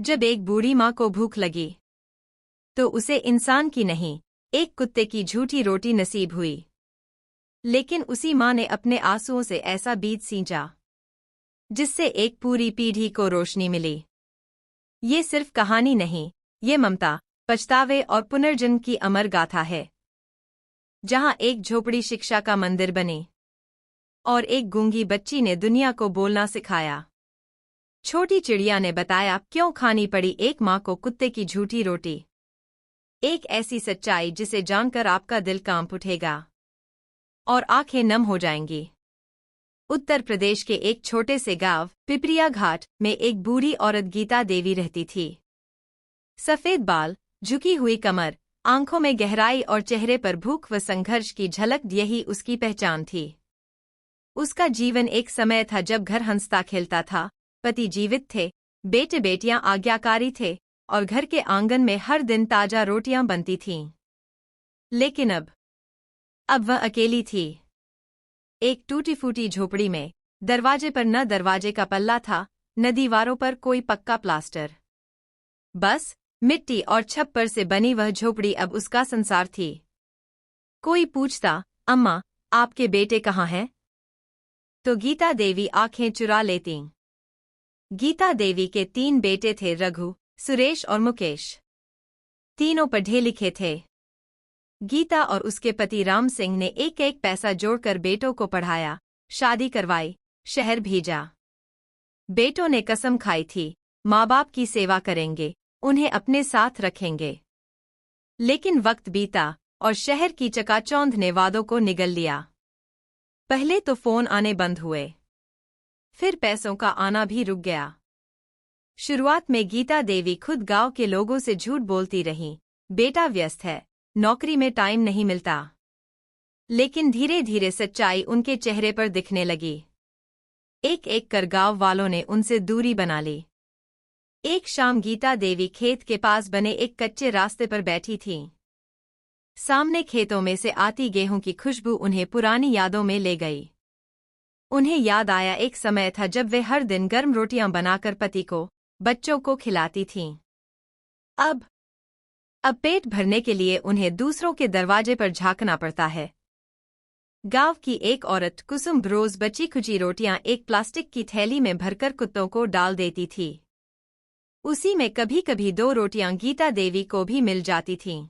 जब एक बूढ़ी माँ को भूख लगी तो उसे इंसान की नहीं, एक कुत्ते की झूठी रोटी नसीब हुई। लेकिन उसी माँ ने अपने आंसुओं से ऐसा बीज सींचा जिससे एक पूरी पीढ़ी को रोशनी मिली। ये सिर्फ कहानी नहीं, ये ममता, पछतावे और पुनर्जन्म की अमर गाथा है, जहाँ एक झोपड़ी शिक्षा का मंदिर बनी और एक गूंगी बच्ची ने दुनिया को बोलना सिखाया। छोटी चिड़िया ने बताया क्यों खानी पड़ी एक माँ को कुत्ते की झूठी रोटी। एक ऐसी सच्चाई जिसे जानकर आपका दिल कांप उठेगा और आंखें नम हो जाएंगी। उत्तर प्रदेश के एक छोटे से गांव पिपरिया घाट में एक बूढ़ी औरत गीता देवी रहती थी। सफेद बाल, झुकी हुई कमर, आंखों में गहराई और चेहरे पर भूख व संघर्ष की झलक, यही उसकी पहचान थी। उसका जीवन एक समय था जब घर हंसता खेलता था, पति जीवित थे, बेटे बेटियां आज्ञाकारी थे और घर के आंगन में हर दिन ताजा रोटियां बनती थीं। लेकिन अब वह अकेली थी। एक टूटी फूटी झोपड़ी में, दरवाजे पर न दरवाजे का पल्ला था, न दीवारों पर कोई पक्का प्लास्टर। बस मिट्टी और छप्पर से बनी वह झोपड़ी अब उसका संसार थी। कोई पूछता, अम्मा, आपके बेटे कहाँ हैं? तो गीता देवी आंखें चुरा लेतीं। गीता देवी के 3 बेटे थे, रघु, सुरेश और मुकेश। तीनों पढ़े लिखे थे। गीता और उसके पति राम सिंह ने एक एक पैसा जोड़कर बेटों को पढ़ाया, शादी करवाई, शहर भेजा। बेटों ने कसम खाई थी, माँ बाप की सेवा करेंगे, उन्हें अपने साथ रखेंगे। लेकिन वक्त बीता और शहर की चकाचौंध ने वादों को निगल लिया। पहले तो फोन आने बंद हुए, फिर पैसों का आना भी रुक गया। शुरुआत में गीता देवी खुद गांव के लोगों से झूठ बोलती रहीं, बेटा व्यस्त है, नौकरी में टाइम नहीं मिलता। लेकिन धीरे धीरे सच्चाई उनके चेहरे पर दिखने लगी। एक एक कर गांव वालों ने उनसे दूरी बना ली। एक शाम गीता देवी खेत के पास बने एक कच्चे रास्ते पर बैठी थीं। सामने खेतों में से आती गेहूं की खुशबू उन्हें पुरानी यादों में ले गई। उन्हें याद आया एक समय था जब वे हर दिन गर्म रोटियां बनाकर पति को, बच्चों को खिलाती थीं। अब पेट भरने के लिए उन्हें दूसरों के दरवाजे पर झांकना पड़ता है। गांव की एक औरत कुसुम रोज बची खुची रोटियां एक प्लास्टिक की थैली में भरकर कुत्तों को डाल देती थी। उसी में कभी कभी 2 रोटियां गीता देवी को भी मिल जाती थीं।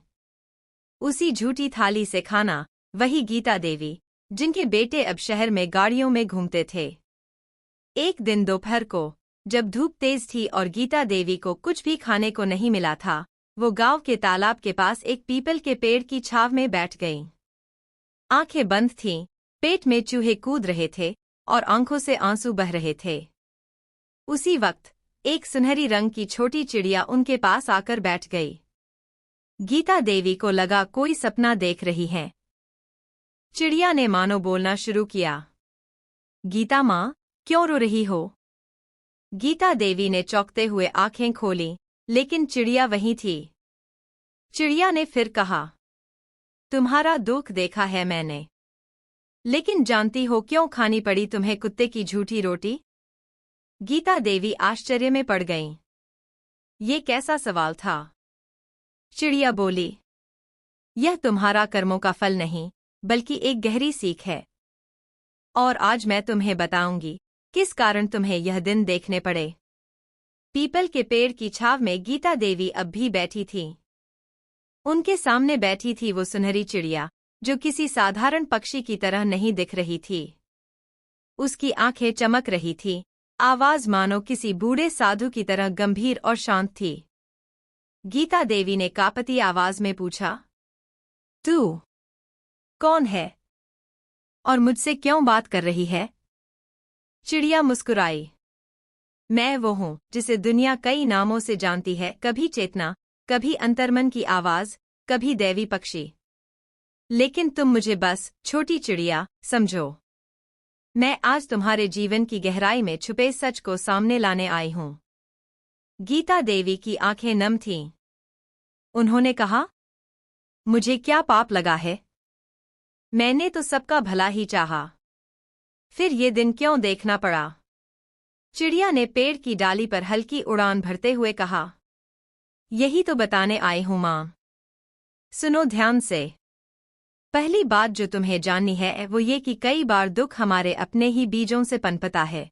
उसी झूठी थाली से खाना, वही गीता देवी, जिनके बेटे अब शहर में गाड़ियों में घूमते थे। एक दिन दोपहर को, जब धूप तेज थी और गीता देवी को कुछ भी खाने को नहीं मिला था, वो गांव के तालाब के पास एक पीपल के पेड़ की छांव में बैठ गईं। आंखें बंद थीं, पेट में चूहे कूद रहे थे और आंखों से आंसू बह रहे थे। उसी वक्त एक सुनहरी रंग की छोटी चिड़िया उनके पास आकर बैठ गई। गीता देवी को लगा कोई सपना देख रही है। चिड़िया ने मानो बोलना शुरू किया, गीता माँ, क्यों रो रही हो? गीता देवी ने चौंकते हुए आंखें खोलीं, लेकिन चिड़िया वहीं थी। चिड़िया ने फिर कहा, तुम्हारा दुख देखा है मैंने, लेकिन जानती हो क्यों खानी पड़ी तुम्हें कुत्ते की झूठी रोटी? गीता देवी आश्चर्य में पड़ गईं। ये कैसा सवाल था? चिड़िया बोली, यह तुम्हारा कर्मों का फल नहीं, बल्कि एक गहरी सीख है। और आज मैं तुम्हें बताऊंगी किस कारण तुम्हें यह दिन देखने पड़े। पीपल के पेड़ की छाव में गीता देवी अब भी बैठी थीं। उनके सामने बैठी थी वो सुनहरी चिड़िया, जो किसी साधारण पक्षी की तरह नहीं दिख रही थी। उसकी आंखें चमक रही थीं, आवाज मानो किसी बूढ़े साधु की तरह गंभीर और शांत थी। गीता देवी ने कांपती आवाज में पूछा, तू कौन है और मुझसे क्यों बात कर रही है? चिड़िया मुस्कुराई, मैं वो हूँ जिसे दुनिया कई नामों से जानती है, कभी चेतना, कभी अंतर्मन की आवाज, कभी दैवी पक्षी। लेकिन तुम मुझे बस छोटी चिड़िया समझो। मैं आज तुम्हारे जीवन की गहराई में छुपे सच को सामने लाने आई हूँ। गीता देवी की आंखें नम थीं। उन्होंने कहा, मुझे क्या पाप लगा है? मैंने तो सबका भला ही चाहा। फिर ये दिन क्यों देखना पड़ा? चिड़िया ने पेड़ की डाली पर हल्की उड़ान भरते हुए कहा, यही तो बताने आई हूं माँ। सुनो ध्यान से। पहली बात जो तुम्हें जाननी है वो ये कि कई बार दुख हमारे अपने ही बीजों से पनपता है।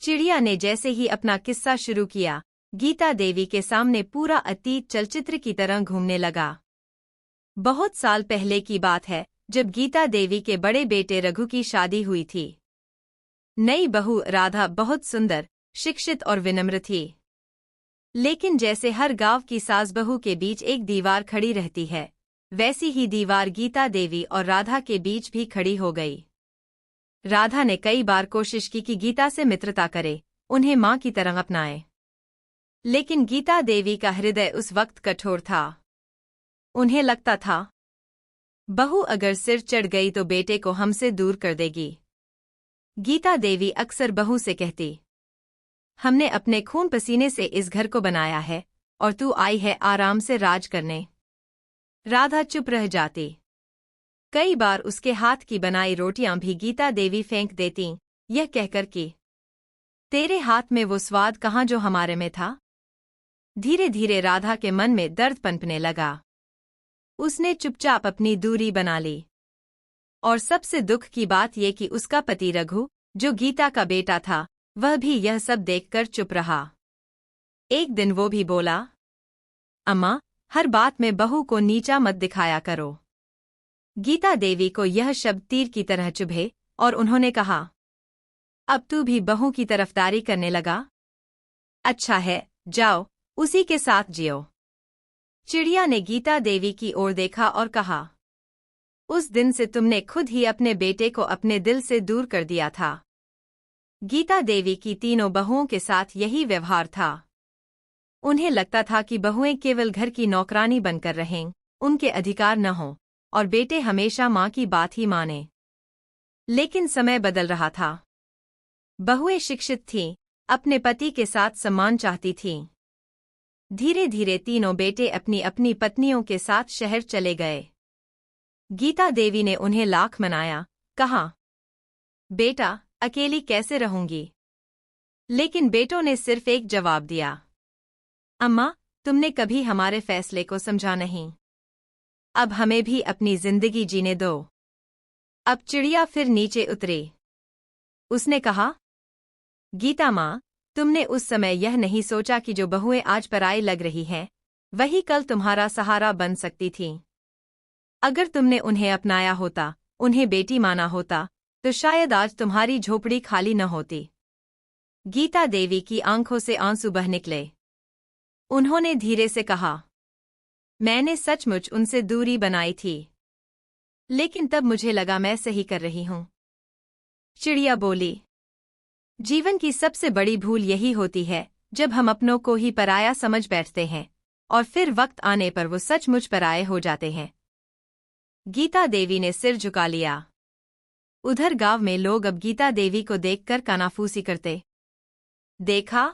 चिड़िया ने जैसे ही अपना किस्सा शुरू किया, गीता देवी के सामने पूरा अतीत चलचित्र की तरह घूमने लगा। बहुत साल पहले की बात है, जब गीता देवी के बड़े बेटे रघु की शादी हुई थी। नई बहू राधा बहुत सुंदर, शिक्षित और विनम्र थी। लेकिन जैसे हर गांव की सास बहू के बीच एक दीवार खड़ी रहती है, वैसी ही दीवार गीता देवी और राधा के बीच भी खड़ी हो गई। राधा ने कई बार कोशिश की कि गीता से मित्रता करे, उन्हें मां की तरह अपनाए। लेकिन गीता देवी का हृदय उस वक्त कठोर था। उन्हें लगता था, बहू अगर सिर चढ़ गई तो बेटे को हमसे दूर कर देगी। गीता देवी अक्सर बहू से कहती, हमने अपने खून पसीने से इस घर को बनाया है और तू आई है आराम से राज करने। राधा चुप रह जाती। कई बार उसके हाथ की बनाई रोटियां भी गीता देवी फेंक देती, यह कहकर कि तेरे हाथ में वो स्वाद कहाँ जो हमारे में था। धीरे धीरे राधा के मन में दर्द पनपने लगा। उसने चुपचाप अपनी दूरी बना ली। और सबसे दुख की बात ये कि उसका पति रघु, जो गीता का बेटा था, वह भी यह सब देखकर चुप रहा। एक दिन वो भी बोला, अम्मा, हर बात में बहू को नीचा मत दिखाया करो। गीता देवी को यह शब्द तीर की तरह चुभे और उन्होंने कहा, अब तू भी बहू की तरफदारी करने लगा? अच्छा है, जाओ, उसी के साथ जियो। चिड़िया ने गीता देवी की ओर देखा और कहा, उस दिन से तुमने खुद ही अपने बेटे को अपने दिल से दूर कर दिया था। गीता देवी की तीनों बहुओं के साथ यही व्यवहार था। उन्हें लगता था कि बहुएं केवल घर की नौकरानी बनकर रहें, उनके अधिकार न हों, और बेटे हमेशा मां की बात ही माने। लेकिन समय बदल रहा था। बहुएं शिक्षित थीं, अपने पति के साथ सम्मान चाहती थीं। धीरे धीरे तीनों बेटे अपनी अपनी पत्नियों के साथ शहर चले गए। गीता देवी ने उन्हें लाख मनाया, कहा, बेटा, अकेली कैसे रहूंगी? लेकिन बेटों ने सिर्फ एक जवाब दिया, अम्मा, तुमने कभी हमारे फैसले को समझा नहीं। अब हमें भी अपनी जिंदगी जीने दो। अब चिड़िया फिर नीचे उतरी। उसने कहा, गीता माँ, तुमने उस समय यह नहीं सोचा कि जो बहुएं आज पराई लग रही हैं, वही कल तुम्हारा सहारा बन सकती थीं। अगर तुमने उन्हें अपनाया होता, उन्हें बेटी माना होता, तो शायद आज तुम्हारी झोपड़ी खाली न होती। गीता देवी की आंखों से आंसू बह निकले। उन्होंने धीरे से कहा, मैंने सचमुच उनसे दूरी बनाई थी, लेकिन तब मुझे लगा मैं सही कर रही हूं। चिड़िया बोली, जीवन की सबसे बड़ी भूल यही होती है जब हम अपनों को ही पराया समझ बैठते हैं और फिर वक्त आने पर वो सचमुच पराये हो जाते हैं। गीता देवी ने सिर झुका लिया। उधर गांव में लोग अब गीता देवी को देखकर कानाफूसी करते। देखा,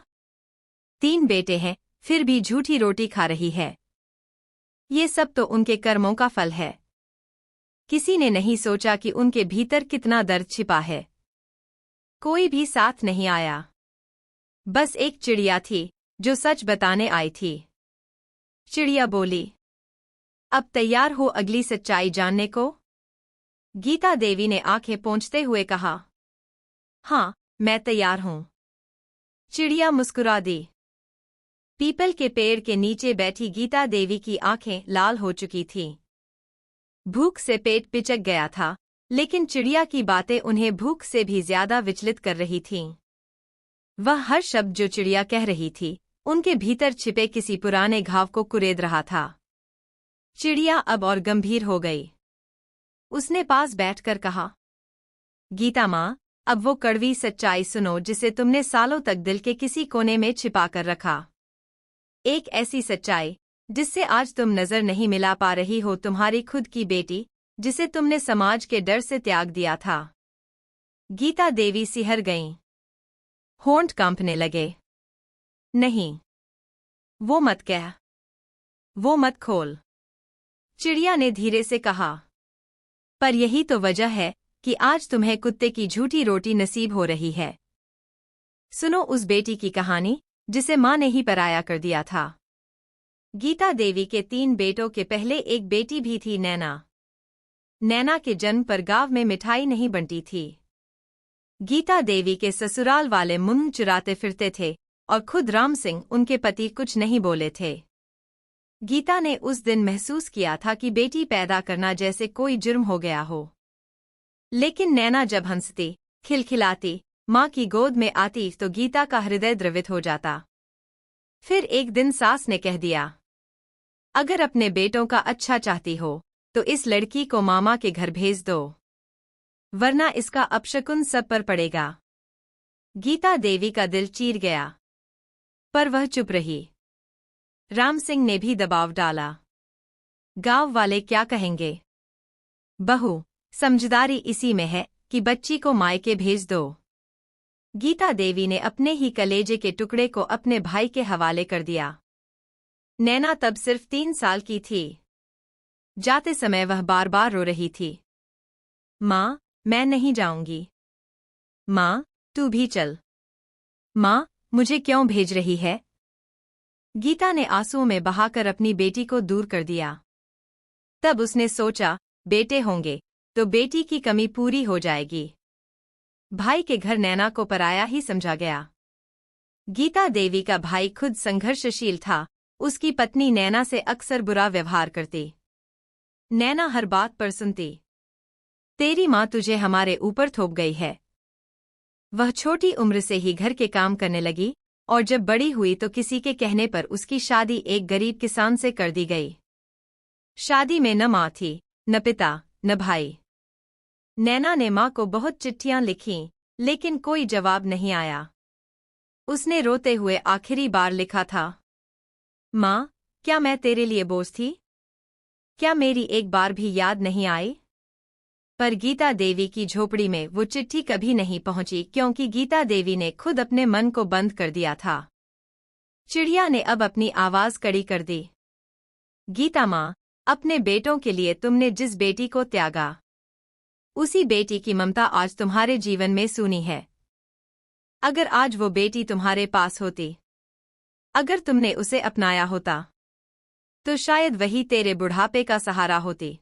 3 बेटे हैं, फिर भी झूठी रोटी खा रही है। ये सब तो उनके कर्मों का फल है। किसी ने नहीं सोचा कि उनके भीतर कितना दर्द छिपा है। कोई भी साथ नहीं आया। बस एक चिड़िया थी जो सच बताने आई थी। चिड़िया बोली, अब तैयार हो अगली सच्चाई जानने को? गीता देवी ने आंखें पोंछते हुए कहा, हाँ, मैं तैयार हूं। चिड़िया मुस्कुरा दी। पीपल के पेड़ के नीचे बैठी गीता देवी की आंखें लाल हो चुकी थीं। भूख से पेट पिचक गया था, लेकिन चिड़िया की बातें उन्हें भूख से भी ज्यादा विचलित कर रही थीं। वह हर शब्द जो चिड़िया कह रही थी, उनके भीतर छिपे किसी पुराने घाव को कुरेद रहा था। चिड़िया अब और गंभीर हो गई। उसने पास बैठकर कहा, गीता माँ, अब वो कड़वी सच्चाई सुनो जिसे तुमने सालों तक दिल के किसी कोने में छिपा कर रखा। एक ऐसी सच्चाई जिससे आज तुम नजर नहीं मिला पा रही हो, तुम्हारी खुद की बेटी, जिसे तुमने समाज के डर से त्याग दिया था। गीता देवी सिहर गईं। होंठ कांपने लगे। नहीं, वो मत कह, वो मत खोल। चिड़िया ने धीरे से कहा, पर यही तो वजह है कि आज तुम्हें कुत्ते की झूठी रोटी नसीब हो रही है। सुनो उस बेटी की कहानी जिसे माँ ने ही पराया कर दिया था। गीता देवी के 3 बेटों के पहले एक बेटी भी थी, नैना। नैना के जन्म पर गांव में मिठाई नहीं बंटी थी। गीता देवी के ससुराल वाले मुंह चुराते फिरते थे और खुद राम सिंह उनके पति कुछ नहीं बोले थे। गीता ने उस दिन महसूस किया था कि बेटी पैदा करना जैसे कोई जुर्म हो गया हो। लेकिन नैना जब हंसती, खिलखिलाती, माँ की गोद में आती तो गीता का हृदय द्रवित हो जाता। फिर एक दिन सास ने कह दिया, अगर अपने बेटों का अच्छा चाहती हो तो इस लड़की को मामा के घर भेज दो, वरना इसका अपशकुन सब पर पड़ेगा। गीता देवी का दिल चीर गया, पर वह चुप रही। राम सिंह ने भी दबाव डाला, गांव वाले क्या कहेंगे? बहू, समझदारी इसी में है कि बच्ची को मायके भेज दो। गीता देवी ने अपने ही कलेजे के टुकड़े को अपने भाई के हवाले कर दिया। नैना तब सिर्फ 3 साल की थी। जाते समय वह बार बार रो रही थी, माँ, मैं नहीं जाऊंगी। माँ, तू भी चल। माँ, मुझे क्यों भेज रही है? गीता ने आंसुओं में बहाकर अपनी बेटी को दूर कर दिया। तब उसने सोचा, बेटे होंगे तो बेटी की कमी पूरी हो जाएगी। भाई के घर नैना को पराया ही समझा गया। गीता देवी का भाई खुद संघर्षशील था। उसकी पत्नी नैना से अक्सर बुरा व्यवहार करती। नैना हर बात पर सुनती, तेरी माँ तुझे हमारे ऊपर थोप गई है। वह छोटी उम्र से ही घर के काम करने लगी और जब बड़ी हुई तो किसी के कहने पर उसकी शादी एक गरीब किसान से कर दी गई। शादी में न माँ थी, न पिता, न भाई। नैना ने माँ को बहुत चिट्ठियां लिखीं, लेकिन कोई जवाब नहीं आया। उसने रोते हुए आखिरी बार लिखा था, माँ, क्या मैं तेरे लिए बोझ थी? क्या मेरी एक बार भी याद नहीं आई? पर गीता देवी की झोपड़ी में वो चिट्ठी कभी नहीं पहुंची, क्योंकि गीता देवी ने खुद अपने मन को बंद कर दिया था। चिड़िया ने अब अपनी आवाज कड़ी कर दी, गीता माँ, अपने बेटों के लिए तुमने जिस बेटी को त्यागा, उसी बेटी की ममता आज तुम्हारे जीवन में सूनी है। अगर आज वो बेटी तुम्हारे पास होती, अगर तुमने उसे अपनाया होता, तो शायद वही तेरे बुढ़ापे का सहारा होती।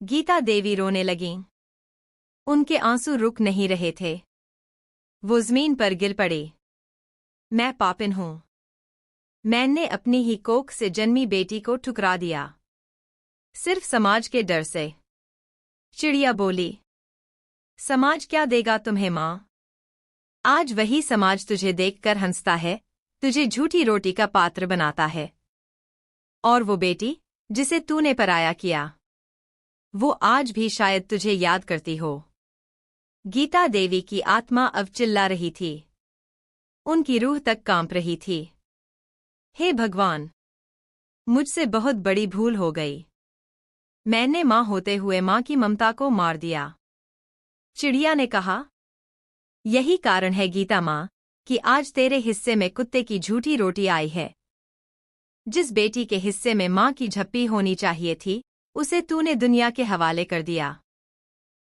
गीता देवी रोने लगीं। उनके आंसू रुक नहीं रहे थे। वो जमीन पर गिर पड़े। मैं पापिन हूं। मैंने अपनी ही कोख से जन्मी बेटी को ठुकरा दिया, सिर्फ समाज के डर से। चिड़िया बोली, समाज क्या देगा तुम्हें माँ? आज वही समाज तुझे देखकर हंसता है, तुझे झूठी रोटी का पात्र बनाता है। और वो बेटी जिसे तूने पराया किया, वो आज भी शायद तुझे याद करती हो। गीता देवी की आत्मा अब चिल्ला रही थी। उनकी रूह तक कांप रही थी। हे भगवान, मुझसे बहुत बड़ी भूल हो गई। मैंने माँ होते हुए माँ की ममता को मार दिया। चिड़िया ने कहा, यही कारण है गीता माँ कि आज तेरे हिस्से में कुत्ते की झूठी रोटी आई है। जिस बेटी के हिस्से में माँ की झप्पी होनी चाहिए थी, उसे तूने दुनिया के हवाले कर दिया।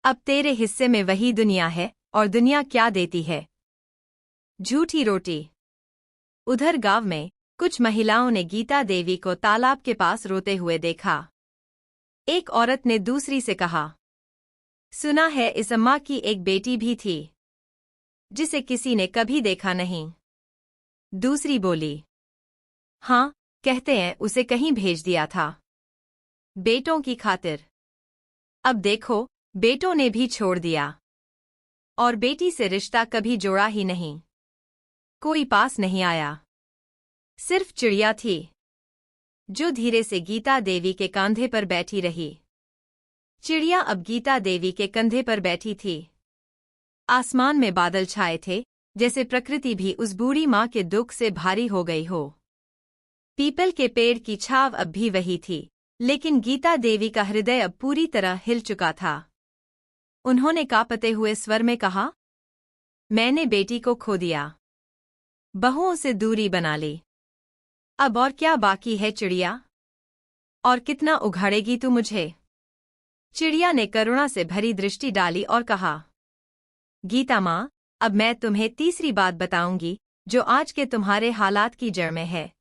अब तेरे हिस्से में वही दुनिया है, और दुनिया क्या देती है? झूठी रोटी। उधर गांव में कुछ महिलाओं ने गीता देवी को तालाब के पास रोते हुए देखा। एक औरत ने दूसरी से कहा, सुना है इस अम्मा की एक बेटी भी थी, जिसे किसी ने कभी देखा नहीं। दूसरी बोली, हाँ, कहते हैं उसे कहीं भेज दिया था, बेटों की खातिर। अब देखो, बेटों ने भी छोड़ दिया, और बेटी से रिश्ता कभी जोड़ा ही नहीं। कोई पास नहीं आया। सिर्फ चिड़िया थी, जो धीरे से गीता देवी के कंधे पर बैठी रही। चिड़िया अब गीता देवी के कंधे पर बैठी थी। आसमान में बादल छाए थे, जैसे प्रकृति भी उस बूढ़ी माँ के दुख से भारी हो गई हो। पीपल के पेड़ की छाव अब भी वही थी, लेकिन गीता देवी का हृदय अब पूरी तरह हिल चुका था। उन्होंने कांपते हुए स्वर में कहा, मैंने बेटी को खो दिया, बहुओं से दूरी बना ली। अब और क्या बाकी है चिड़िया? और कितना उघाड़ेगी तू मुझे? चिड़िया ने करुणा से भरी दृष्टि डाली और कहा, गीता माँ, अब मैं तुम्हें तीसरी बात बताऊंगी, जो आज के तुम्हारे हालात की जड़ में है।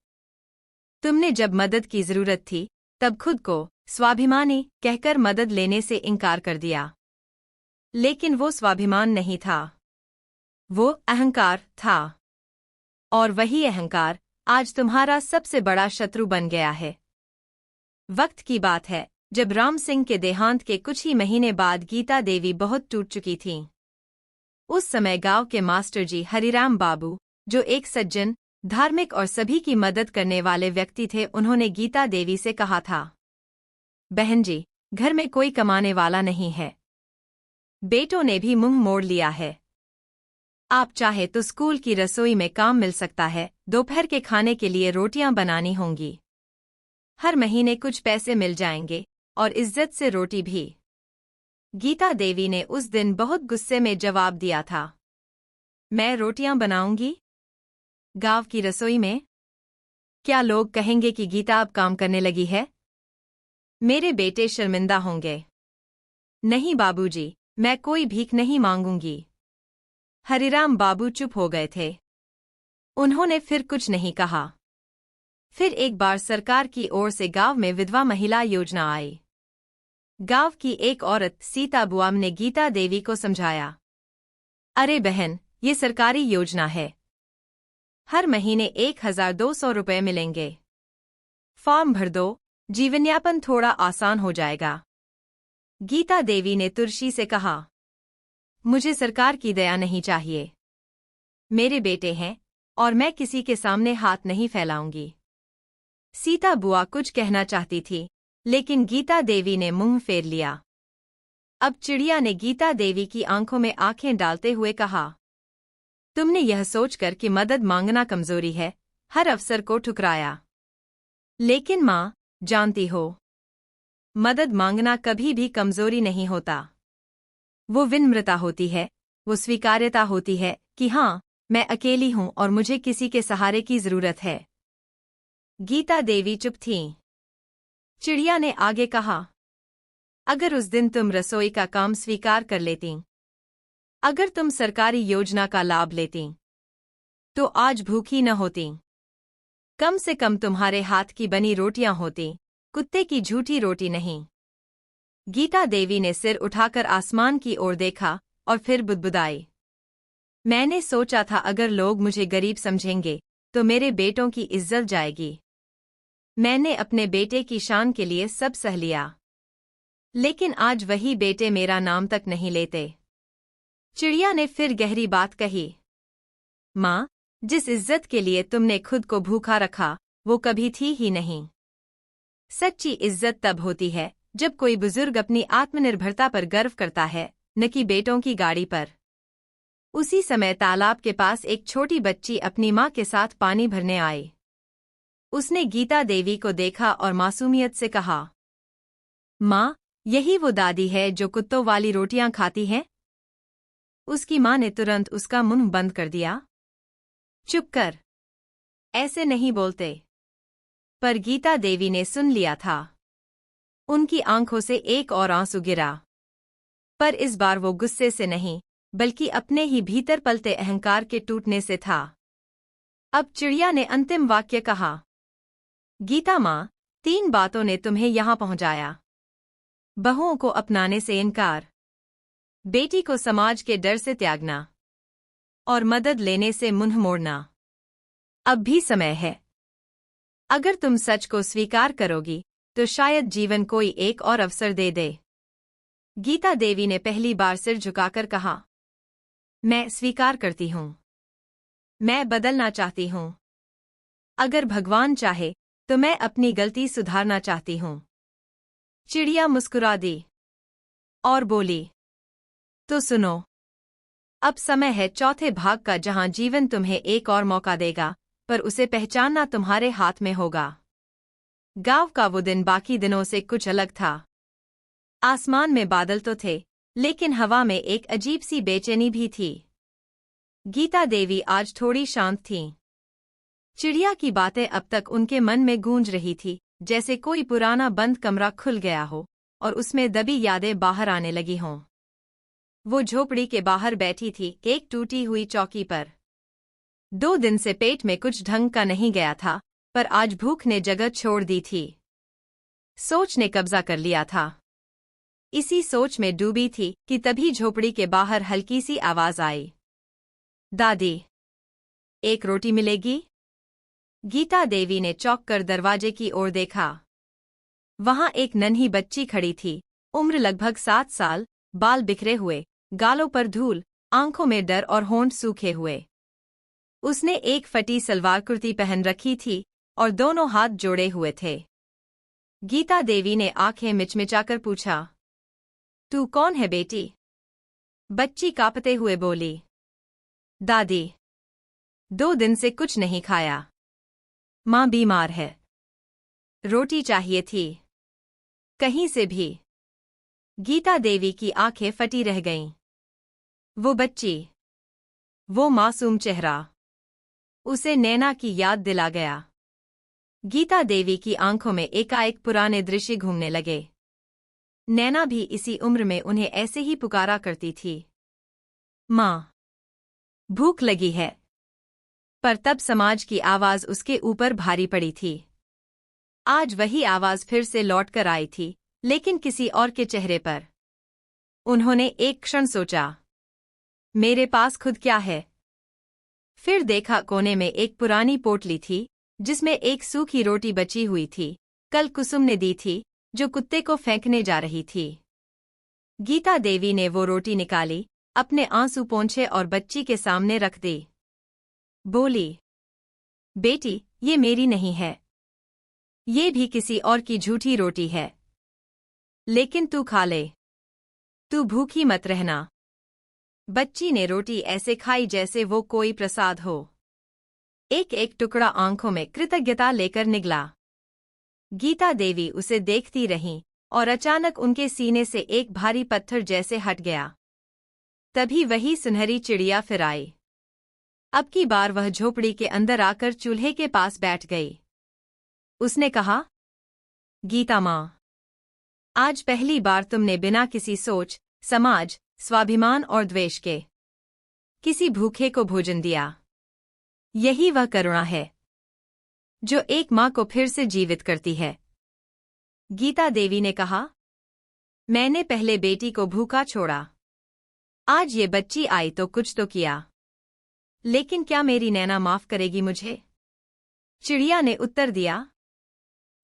तुमने जब मदद की जरूरत थी, तब खुद को स्वाभिमानी कहकर मदद लेने से इनकार कर दिया। लेकिन वो स्वाभिमान नहीं था, वो अहंकार था। और वही अहंकार आज तुम्हारा सबसे बड़ा शत्रु बन गया है। वक्त की बात है, जब राम सिंह के देहांत के कुछ ही महीने बाद गीता देवी बहुत टूट चुकी थीं। उस समय गांव के मास्टर जी हरिराम बाबू, जो एक सज्जन, धार्मिक और सभी की मदद करने वाले व्यक्ति थे, उन्होंने गीता देवी से कहा था, बहन जी, घर में कोई कमाने वाला नहीं है। बेटों ने भी मुंह मोड़ लिया है। आप चाहे तो स्कूल की रसोई में काम मिल सकता है, दोपहर के खाने के लिए रोटियां बनानी होंगी। हर महीने कुछ पैसे मिल जाएंगे और इज्जत से रोटी भी। गीता देवी ने उस दिन बहुत गुस्से में जवाब दिया था, मैं रोटियां बनाऊंगी? गांव की रसोई में? क्या लोग कहेंगे कि गीता अब काम करने लगी है? मेरे बेटे शर्मिंदा होंगे। नहीं बाबूजी, मैं कोई भीख नहीं मांगूंगी। हरिराम बाबू चुप हो गए थे। उन्होंने फिर कुछ नहीं कहा। फिर एक बार सरकार की ओर से गांव में विधवा महिला योजना आई। गांव की एक औरत सीता बुआम ने गीता देवी को समझाया, अरे बहन, ये सरकारी योजना है। हर महीने 1200 रुपये मिलेंगे। फॉर्म भर दो, जीवनयापन थोड़ा आसान हो जाएगा। गीता देवी ने तुर्शी से कहा, मुझे सरकार की दया नहीं चाहिए। मेरे बेटे हैं और मैं किसी के सामने हाथ नहीं फैलाऊंगी। सीता बुआ कुछ कहना चाहती थी, लेकिन गीता देवी ने मुंह फेर लिया। अब चिड़िया ने गीता देवी की आंखों में आंखें डालते हुए कहा, तुमने यह सोचकर कि मदद मांगना कमजोरी है, हर अवसर को ठुकराया। लेकिन माँ, जानती हो, मदद मांगना कभी भी कमजोरी नहीं होता। वो विनम्रता होती है, वो स्वीकार्यता होती है कि हाँ, मैं अकेली हूं और मुझे किसी के सहारे की जरूरत है। गीता देवी चुप थीं। चिड़िया ने आगे कहा, अगर उस दिन तुम रसोई का काम स्वीकार कर लेती, अगर तुम सरकारी योजना का लाभ लेती, तो आज भूखी न होती। कम से कम तुम्हारे हाथ की बनी रोटियां होती, कुत्ते की झूठी रोटी नहीं। गीता देवी ने सिर उठाकर आसमान की ओर देखा और फिर बुदबुदाई, मैंने सोचा था अगर लोग मुझे गरीब समझेंगे तो मेरे बेटों की इज्जत जाएगी। मैंने अपने बेटे की शान के लिए सब सह लिया, लेकिन आज वही बेटे मेरा नाम तक नहीं लेते। चिड़िया ने फिर गहरी बात कही, माँ, जिस इज्जत के लिए तुमने खुद को भूखा रखा, वो कभी थी ही नहीं। सच्ची इज्जत तब होती है जब कोई बुजुर्ग अपनी आत्मनिर्भरता पर गर्व करता है, न कि बेटों की गाड़ी पर। उसी समय तालाब के पास एक छोटी बच्ची अपनी माँ के साथ पानी भरने आई। उसने गीता देवी को देखा और मासूमियत से कहा, माँ, यही वो दादी है जो कुत्तों वाली रोटियां खाती है? उसकी माँ ने तुरंत उसका मुंह बंद कर दिया। चुप कर, ऐसे नहीं बोलते। पर गीता देवी ने सुन लिया था। उनकी आंखों से एक और आंसू गिरा, पर इस बार वो गुस्से से नहीं, बल्कि अपने ही भीतर पलते अहंकार के टूटने से था। अब चिड़िया ने अंतिम वाक्य कहा, गीता माँ, 3 बातों ने तुम्हें यहां पहुंचाया। बहुओं को अपनाने से इनकार, बेटी को समाज के डर से त्यागना, और मदद लेने से मुंह मोड़ना। अब भी समय है। अगर तुम सच को स्वीकार करोगी तो शायद जीवन कोई एक और अवसर दे दे। गीता देवी ने पहली बार सिर झुकाकर कहा, मैं स्वीकार करती हूं। मैं बदलना चाहती हूं। अगर भगवान चाहे तो मैं अपनी गलती सुधारना चाहती हूं। चिड़िया मुस्कुरा दी और बोली, तो सुनो, अब समय है चौथे भाग का, जहां जीवन तुम्हें एक और मौका देगा, पर उसे पहचानना तुम्हारे हाथ में होगा। गांव का वो दिन बाकी दिनों से कुछ अलग था। आसमान में बादल तो थे, लेकिन हवा में एक अजीब सी बेचैनी भी थी। गीता देवी आज थोड़ी शांत थीं। चिड़िया की बातें अब तक उनके मन में गूंज रही थी, जैसे कोई पुराना बंद कमरा खुल गया हो और उसमें दबी यादें बाहर आने लगी हों। वो झोपड़ी के बाहर बैठी थी, एक टूटी हुई चौकी पर। 2 दिन से पेट में कुछ ढंग का नहीं गया था, पर आज भूख ने जगह छोड़ दी थी। सोच ने कब्जा कर लिया था। इसी सोच में डूबी थी कि तभी झोपड़ी के बाहर हल्की सी आवाज आई। दादी, एक रोटी मिलेगी? गीता देवी ने चौंक कर दरवाजे की ओर देखा। वहां एक नन्ही बच्ची खड़ी थी, उम्र लगभग 7 साल, बाल बिखरे हुए, गालों पर धूल, आंखों में डर और होंठ सूखे हुए। उसने एक फटी सलवार कुर्ती पहन रखी थी और दोनों हाथ जोड़े हुए थे। गीता देवी ने आंखें मिचमिचाकर पूछा, तू कौन है बेटी? बच्ची कांपते हुए बोली, दादी, 2 दिन से कुछ नहीं खाया। मां बीमार है। रोटी चाहिए थी, कहीं से भी। गीता देवी की आंखें फटी रह गईं। वो बच्ची, वो मासूम चेहरा, उसे नैना की याद दिला गया। गीता देवी की आंखों में एकाएक पुराने दृश्य घूमने लगे। नैना भी इसी उम्र में उन्हें ऐसे ही पुकारा करती थी, मां, भूख लगी है। पर तब समाज की आवाज उसके ऊपर भारी पड़ी थी। आज वही आवाज फिर से लौट कर आई थी, लेकिन किसी और के चेहरे पर। उन्होंने एक क्षण सोचा, मेरे पास खुद क्या है? फिर देखा कोने में एक पुरानी पोटली थी, जिसमें एक सूखी रोटी बची हुई थी, कल कुसुम ने दी थी, जो कुत्ते को फेंकने जा रही थी। गीता देवी ने वो रोटी निकाली, अपने आंसू पोंछे और बच्ची के सामने रख दी। बोली, बेटी, ये मेरी नहीं है। ये भी किसी और की झूठी रोटी है। लेकिन तू खा ले। तू भूखी मत रहना। बच्ची ने रोटी ऐसे खाई जैसे वो कोई प्रसाद हो। एक एक टुकड़ा आंखों में कृतज्ञता लेकर निगला। गीता देवी उसे देखती रहीं और अचानक उनके सीने से एक भारी पत्थर जैसे हट गया। तभी वही सुनहरी चिड़िया फिर आई। अब की बार वह झोपड़ी के अंदर आकर चूल्हे के पास बैठ गई। उसने कहा, गीता मां, आज पहली बार तुमने बिना किसी सोच, समाज, स्वाभिमान और द्वेष के किसी भूखे को भोजन दिया। यही वह करुणा है जो एक मां को फिर से जीवित करती है। गीता देवी ने कहा, मैंने पहले बेटी को भूखा छोड़ा। आज ये बच्ची आई तो कुछ तो किया। लेकिन क्या मेरी नैना माफ करेगी मुझे? चिड़िया ने उत्तर दिया,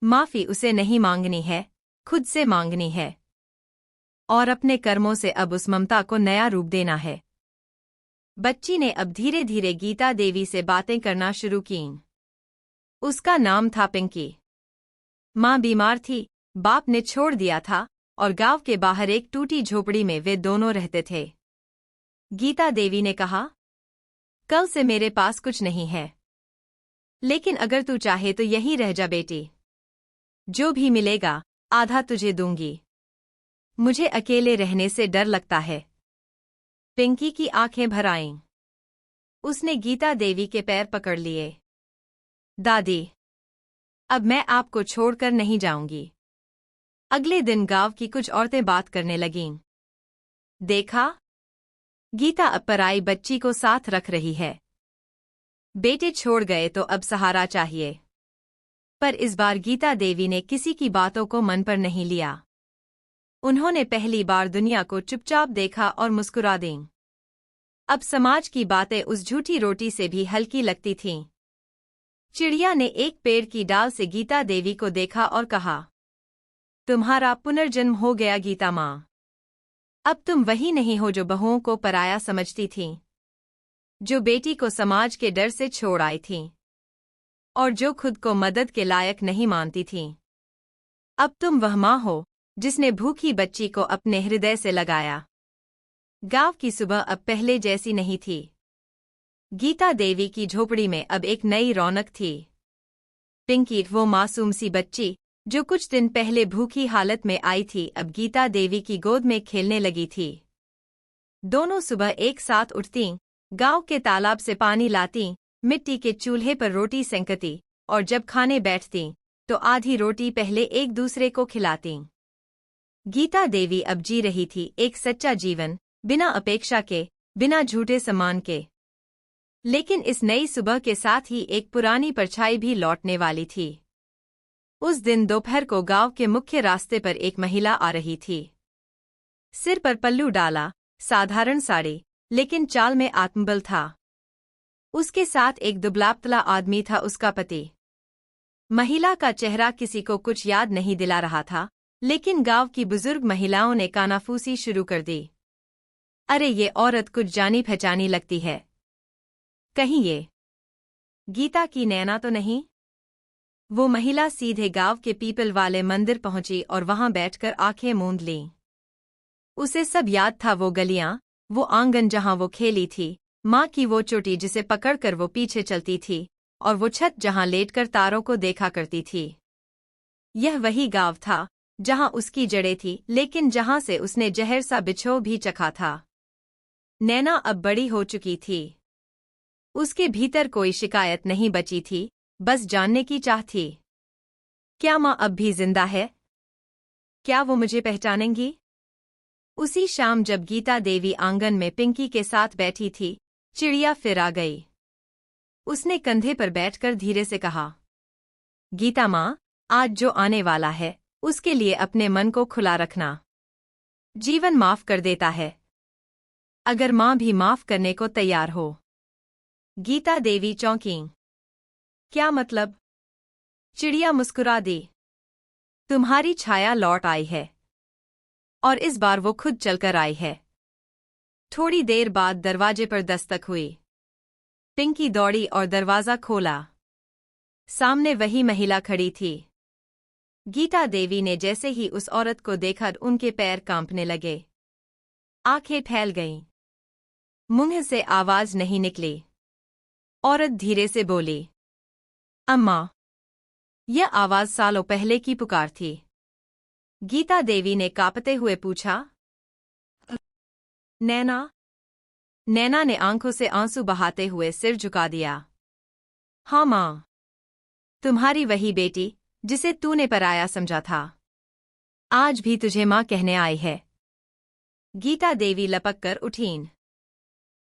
माफी उसे नहीं मांगनी है, खुद से मांगनी है। और अपने कर्मों से अब उस ममता को नया रूप देना है। बच्ची ने अब धीरे धीरे गीता देवी से बातें करना शुरू कीं। उसका नाम था पिंकी। मां बीमार थी, बाप ने छोड़ दिया था और गांव के बाहर एक टूटी झोपड़ी में वे दोनों रहते थे। गीता देवी ने कहा, कल से मेरे पास कुछ नहीं है। लेकिन अगर तू चाहे तो यहीं रह जा बेटी। जो भी मिलेगा आधा तुझे दूंगी। मुझे अकेले रहने से डर लगता है। पिंकी की आंखें भर आईं। उसने गीता देवी के पैर पकड़ लिए। दादी, अब मैं आपको छोड़कर नहीं जाऊंगी। अगले दिन गांव की कुछ औरतें बात करने लगीं। देखा, गीता अब पराई बच्ची को साथ रख रही है। बेटे छोड़ गए तो अब सहारा चाहिए। पर इस बार गीता देवी ने किसी की बातों को मन पर नहीं लिया। उन्होंने पहली बार दुनिया को चुपचाप देखा और मुस्कुरा दी। अब समाज की बातें उस झूठी रोटी से भी हल्की लगती थीं। चिड़िया ने एक पेड़ की डाल से गीता देवी को देखा और कहा, तुम्हारा पुनर्जन्म हो गया गीता मां। अब तुम वही नहीं हो जो बहुओं को पराया समझती थीं, जो बेटी को समाज के डर से छोड़ आई थीं और जो खुद को मदद के लायक नहीं मानती थीं। अब तुम वह मां हो जिसने भूखी बच्ची को अपने हृदय से लगाया। गांव की सुबह अब पहले जैसी नहीं थी। गीता देवी की झोपड़ी में अब एक नई रौनक थी। पिंकी, वो मासूम सी बच्ची जो कुछ दिन पहले भूखी हालत में आई थी, अब गीता देवी की गोद में खेलने लगी थी। दोनों सुबह एक साथ उठतीं, गांव के तालाब से पानी लातीं, मिट्टी के चूल्हे पर रोटी सेंकती और जब खाने बैठतीं तो आधी रोटी पहले एक दूसरे को खिलातीं। गीता देवी अब जी रही थी एक सच्चा जीवन, बिना अपेक्षा के, बिना झूठे सम्मान के। लेकिन इस नई सुबह के साथ ही एक पुरानी परछाई भी लौटने वाली थी। उस दिन दोपहर को गांव के मुख्य रास्ते पर एक महिला आ रही थी। सिर पर पल्लू डाला, साधारण साड़ी, लेकिन चाल में आत्मबल था। उसके साथ एक दुबला-पतला आदमी था, उसका पति। महिला का चेहरा किसी को कुछ याद नहीं दिला रहा था, लेकिन गांव की बुजुर्ग महिलाओं ने कानाफूसी शुरू कर दी। अरे ये औरत कुछ जानी पहचानी लगती है। कहीं ये गीता की नैना तो नहीं? वो महिला सीधे गांव के पीपल वाले मंदिर पहुंची और वहां बैठकर आंखें मूंद लीं। उसे सब याद था, वो गलियां, वो आंगन जहां वो खेली थी, माँ की वो चोटी जिसे पकड़कर वो पीछे चलती थी, और वो छत जहां लेटकर तारों को देखा करती थी। यह वही गांव था जहां उसकी जड़ें थी, लेकिन जहां से उसने जहर सा बिछो भी चखा था। नैना अब बड़ी हो चुकी थी। उसके भीतर कोई शिकायत नहीं बची थी, बस जानने की चाह थी। क्या माँ अब भी जिंदा है? क्या वो मुझे पहचानेंगी? उसी शाम जब गीता देवी आंगन में पिंकी के साथ बैठी थी, चिड़िया फिर आ गई। उसने कंधे पर बैठकर धीरे से कहा, गीता माँ, आज जो आने वाला है उसके लिए अपने मन को खुला रखना। जीवन माफ कर देता है, अगर माँ भी माफ करने को तैयार हो। गीता देवी चौंकी। क्या मतलब? चिड़िया मुस्कुरा दी। तुम्हारी छाया लौट आई है, और इस बार वो खुद चलकर आई है। थोड़ी देर बाद दरवाजे पर दस्तक हुई। पिंकी दौड़ी और दरवाजा खोला। सामने वही महिला खड़ी थी। गीता देवी ने जैसे ही उस औरत को देखा, उनके पैर कांपने लगे, आंखें फैल गईं। मुंह से आवाज नहीं निकली। औरत धीरे से बोली, अम्मा। यह आवाज सालों पहले की पुकार थी। गीता देवी ने कांपते हुए पूछा, नैना? नैना ने आंखों से आंसू बहाते हुए सिर झुका दिया। हाँ माँ, तुम्हारी वही बेटी जिसे तूने पराया समझा था, आज भी तुझे माँ कहने आई है। गीता देवी लपक कर उठीं।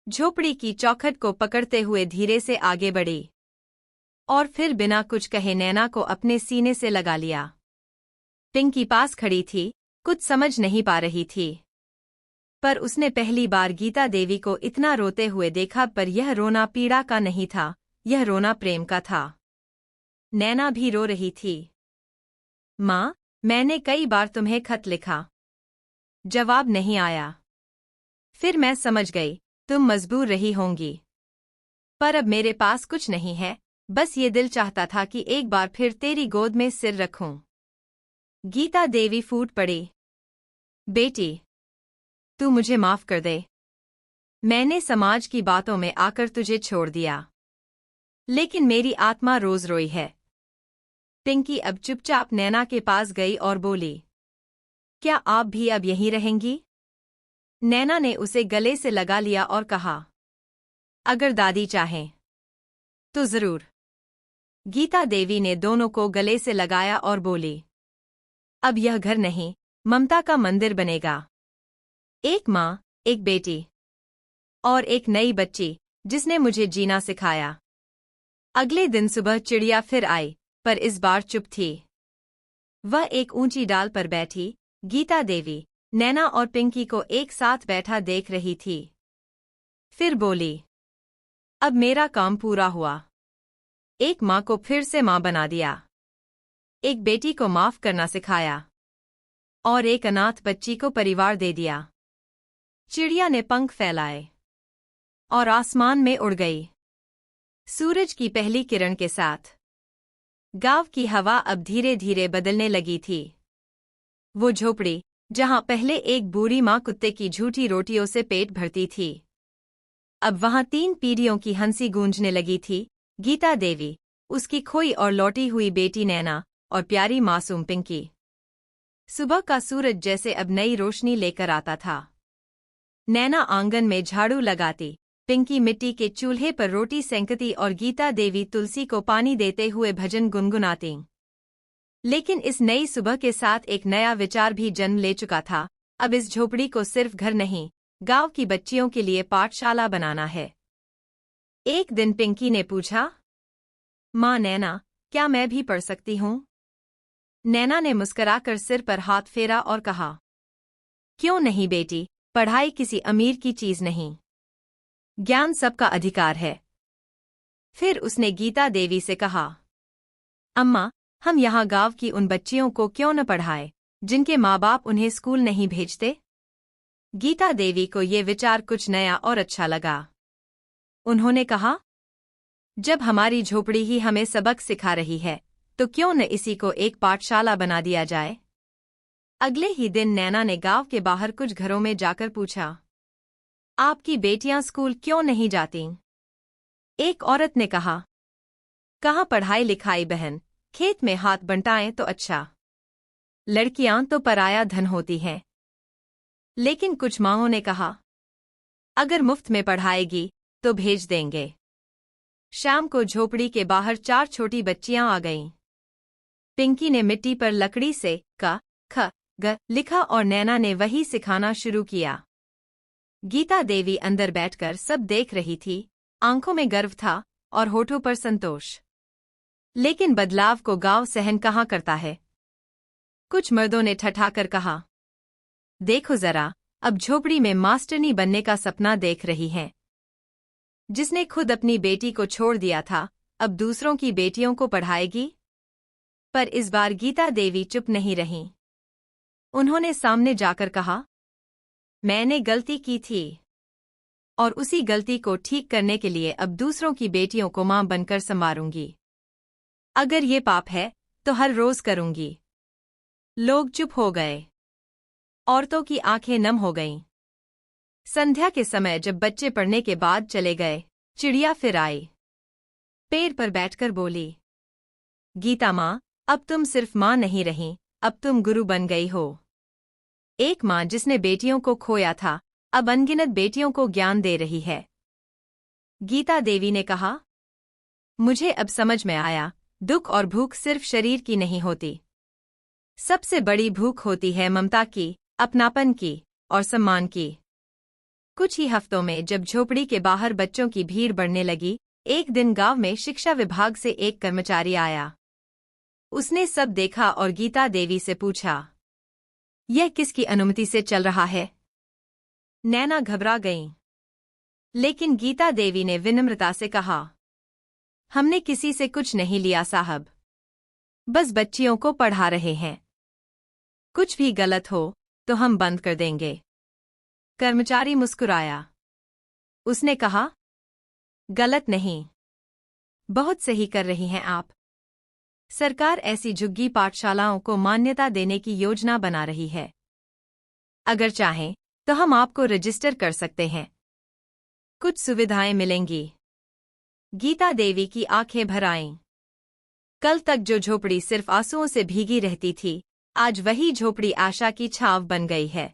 झोपड़ी की चौखट को पकड़ते हुए धीरे से आगे बढ़ी, और फिर बिना कुछ कहे नैना को अपने सीने से लगा लिया। पिंकी पास खड़ी थी, कुछ समझ नहीं पा रही थी, पर उसने पहली बार गीता देवी को इतना रोते हुए देखा। पर यह रोना पीड़ा का नहीं था, यह रोना प्रेम का था। नैना भी रो रही थी। माँ, मैंने कई बार तुम्हें खत लिखा, जवाब नहीं आया। फिर मैं समझ गई तुम मजबूर रही होंगी, पर अब मेरे पास कुछ नहीं है, बस ये दिल चाहता था कि एक बार फिर तेरी गोद में सिर रखूं। गीता देवी फूट पड़ी। बेटी, तू मुझे माफ कर दे। मैंने समाज की बातों में आकर तुझे छोड़ दिया, लेकिन मेरी आत्मा रोज रोई है। पिंकी अब चुपचाप नैना के पास गई और बोली, क्या आप भी अब यहीं रहेंगी? नैना ने उसे गले से लगा लिया और कहा, अगर दादी चाहें तो जरूर। गीता देवी ने दोनों को गले से लगाया और बोली, अब यह घर नहीं, ममता का मंदिर बनेगा। एक माँ, एक बेटी, और एक नई बच्ची जिसने मुझे जीना सिखाया। अगले दिन सुबह चिड़िया फिर आई, पर इस बार चुप थी। वह एक ऊंची डाल पर बैठी गीता देवी, नैना और पिंकी को एक साथ बैठा देख रही थी। फिर बोली, अब मेरा काम पूरा हुआ। एक माँ को फिर से माँ बना दिया, एक बेटी को माफ करना सिखाया, और एक अनाथ बच्ची को परिवार दे दिया। चिड़िया ने पंख फैलाए और आसमान में उड़ गई, सूरज की पहली किरण के साथ। गांव की हवा अब धीरे धीरे बदलने लगी थी। वो झोपड़ी, जहां पहले एक बूढ़ी माँ कुत्ते की झूठी रोटियों से पेट भरती थी, अब वहां 3 पीढ़ियों की हंसी गूंजने लगी थी। गीता देवी, उसकी खोई और लौटी हुई बेटी नैना, और प्यारी मासूम पिंकी। सुबह का सूरज जैसे अब नई रोशनी लेकर आता था। नैना आंगन में झाड़ू लगाती, पिंकी मिट्टी के चूल्हे पर रोटी सेंकती और गीता देवी तुलसी को पानी देते हुए भजन गुनगुनाती। लेकिन इस नई सुबह के साथ एक नया विचार भी जन्म ले चुका था। अब इस झोपड़ी को सिर्फ घर नहीं, गांव की बच्चियों के लिए पाठशाला बनाना है। एक दिन पिंकी ने पूछा, माँ नैना, क्या मैं भी पढ़ सकती हूँ? नैना ने मुस्कुराकर सिर पर हाथ फेरा और कहा, क्यों नहीं बेटी, पढ़ाई किसी अमीर की चीज नहीं। ज्ञान सबका अधिकार है। फिर उसने गीता देवी से कहा, अम्मा, हम यहाँ गांव की उन बच्चियों को क्यों न पढ़ाएं, जिनके माँ बाप उन्हें स्कूल नहीं भेजते? गीता देवी को ये विचार कुछ नया और अच्छा लगा। उन्होंने कहा, जब हमारी झोपड़ी ही हमें सबक सिखा रही है, तो क्यों न इसी को एक पाठशाला बना दिया जाए? अगले ही दिन नैना ने गांव के बाहर कुछ घरों में जाकर पूछा, आपकी बेटियां स्कूल क्यों नहीं जातीं? एक औरत ने कहा, कहाँ पढ़ाई लिखाई बहन, खेत में हाथ बंटाएं तो अच्छा। लड़कियां तो पराया धन होती हैं। लेकिन कुछ माँओं ने कहा, अगर मुफ्त में पढ़ाएगी तो भेज देंगे। शाम को झोपड़ी के बाहर 4 छोटी बच्चियां आ गईं। पिंकी ने मिट्टी पर लकड़ी से क, ख, ग लिखा और नैना ने वही सिखाना शुरू किया। गीता देवी अंदर बैठकर सब देख रही थी, आंखों में गर्व था और होठों पर संतोष। लेकिन बदलाव को गांव सहन कहाँ करता है? कुछ मर्दों ने ठठाकर कहा, देखो जरा, अब झोपड़ी में मास्टरनी बनने का सपना देख रही हैं। जिसने खुद अपनी बेटी को छोड़ दिया था, अब दूसरों की बेटियों को पढ़ाएगी? पर इस बार गीता देवी चुप नहीं रहीं। उन्होंने सामने जाकर कहा, मैंने गलती की थी और उसी गलती को ठीक करने के लिए अब दूसरों की बेटियों को मां बनकर संवारूंगी। अगर ये पाप है तो हर रोज करूंगी। लोग चुप हो गए। औरतों की आंखें नम हो गईं। संध्या के समय जब बच्चे पढ़ने के बाद चले गए, चिड़िया फिर आई। पेड़ पर बैठकर बोली, गीता माँ, अब तुम सिर्फ माँ नहीं रही, अब तुम गुरु बन गई हो। एक माँ जिसने बेटियों को खोया था, अब अनगिनत बेटियों को ज्ञान दे रही है। गीता देवी ने कहा, मुझे अब समझ में आया, दुख और भूख सिर्फ शरीर की नहीं होती। सबसे बड़ी भूख होती है ममता की, अपनापन की और सम्मान की। कुछ ही हफ्तों में जब झोपड़ी के बाहर बच्चों की भीड़ बढ़ने लगी, एक दिन गांव में शिक्षा विभाग से एक कर्मचारी आया। उसने सब देखा और गीता देवी से पूछा, यह किसकी अनुमति से चल रहा है? नैना घबरा गईं। लेकिन गीता देवी ने विनम्रता से कहा, हमने किसी से कुछ नहीं लिया साहब, बस बच्चियों को पढ़ा रहे हैं। कुछ भी गलत हो तो हम बंद कर देंगे। कर्मचारी मुस्कुराया। उसने कहा, गलत नहीं, बहुत सही कर रही हैं आप। सरकार ऐसी झुग्गी पाठशालाओं को मान्यता देने की योजना बना रही है। अगर चाहें तो हम आपको रजिस्टर कर सकते हैं। कुछ सुविधाएं मिलेंगी। गीता देवी की आंखें भर आईं। कल तक जो झोपड़ी सिर्फ आंसुओं से भीगी रहती थी, आज वही झोपड़ी आशा की छांव बन गई है।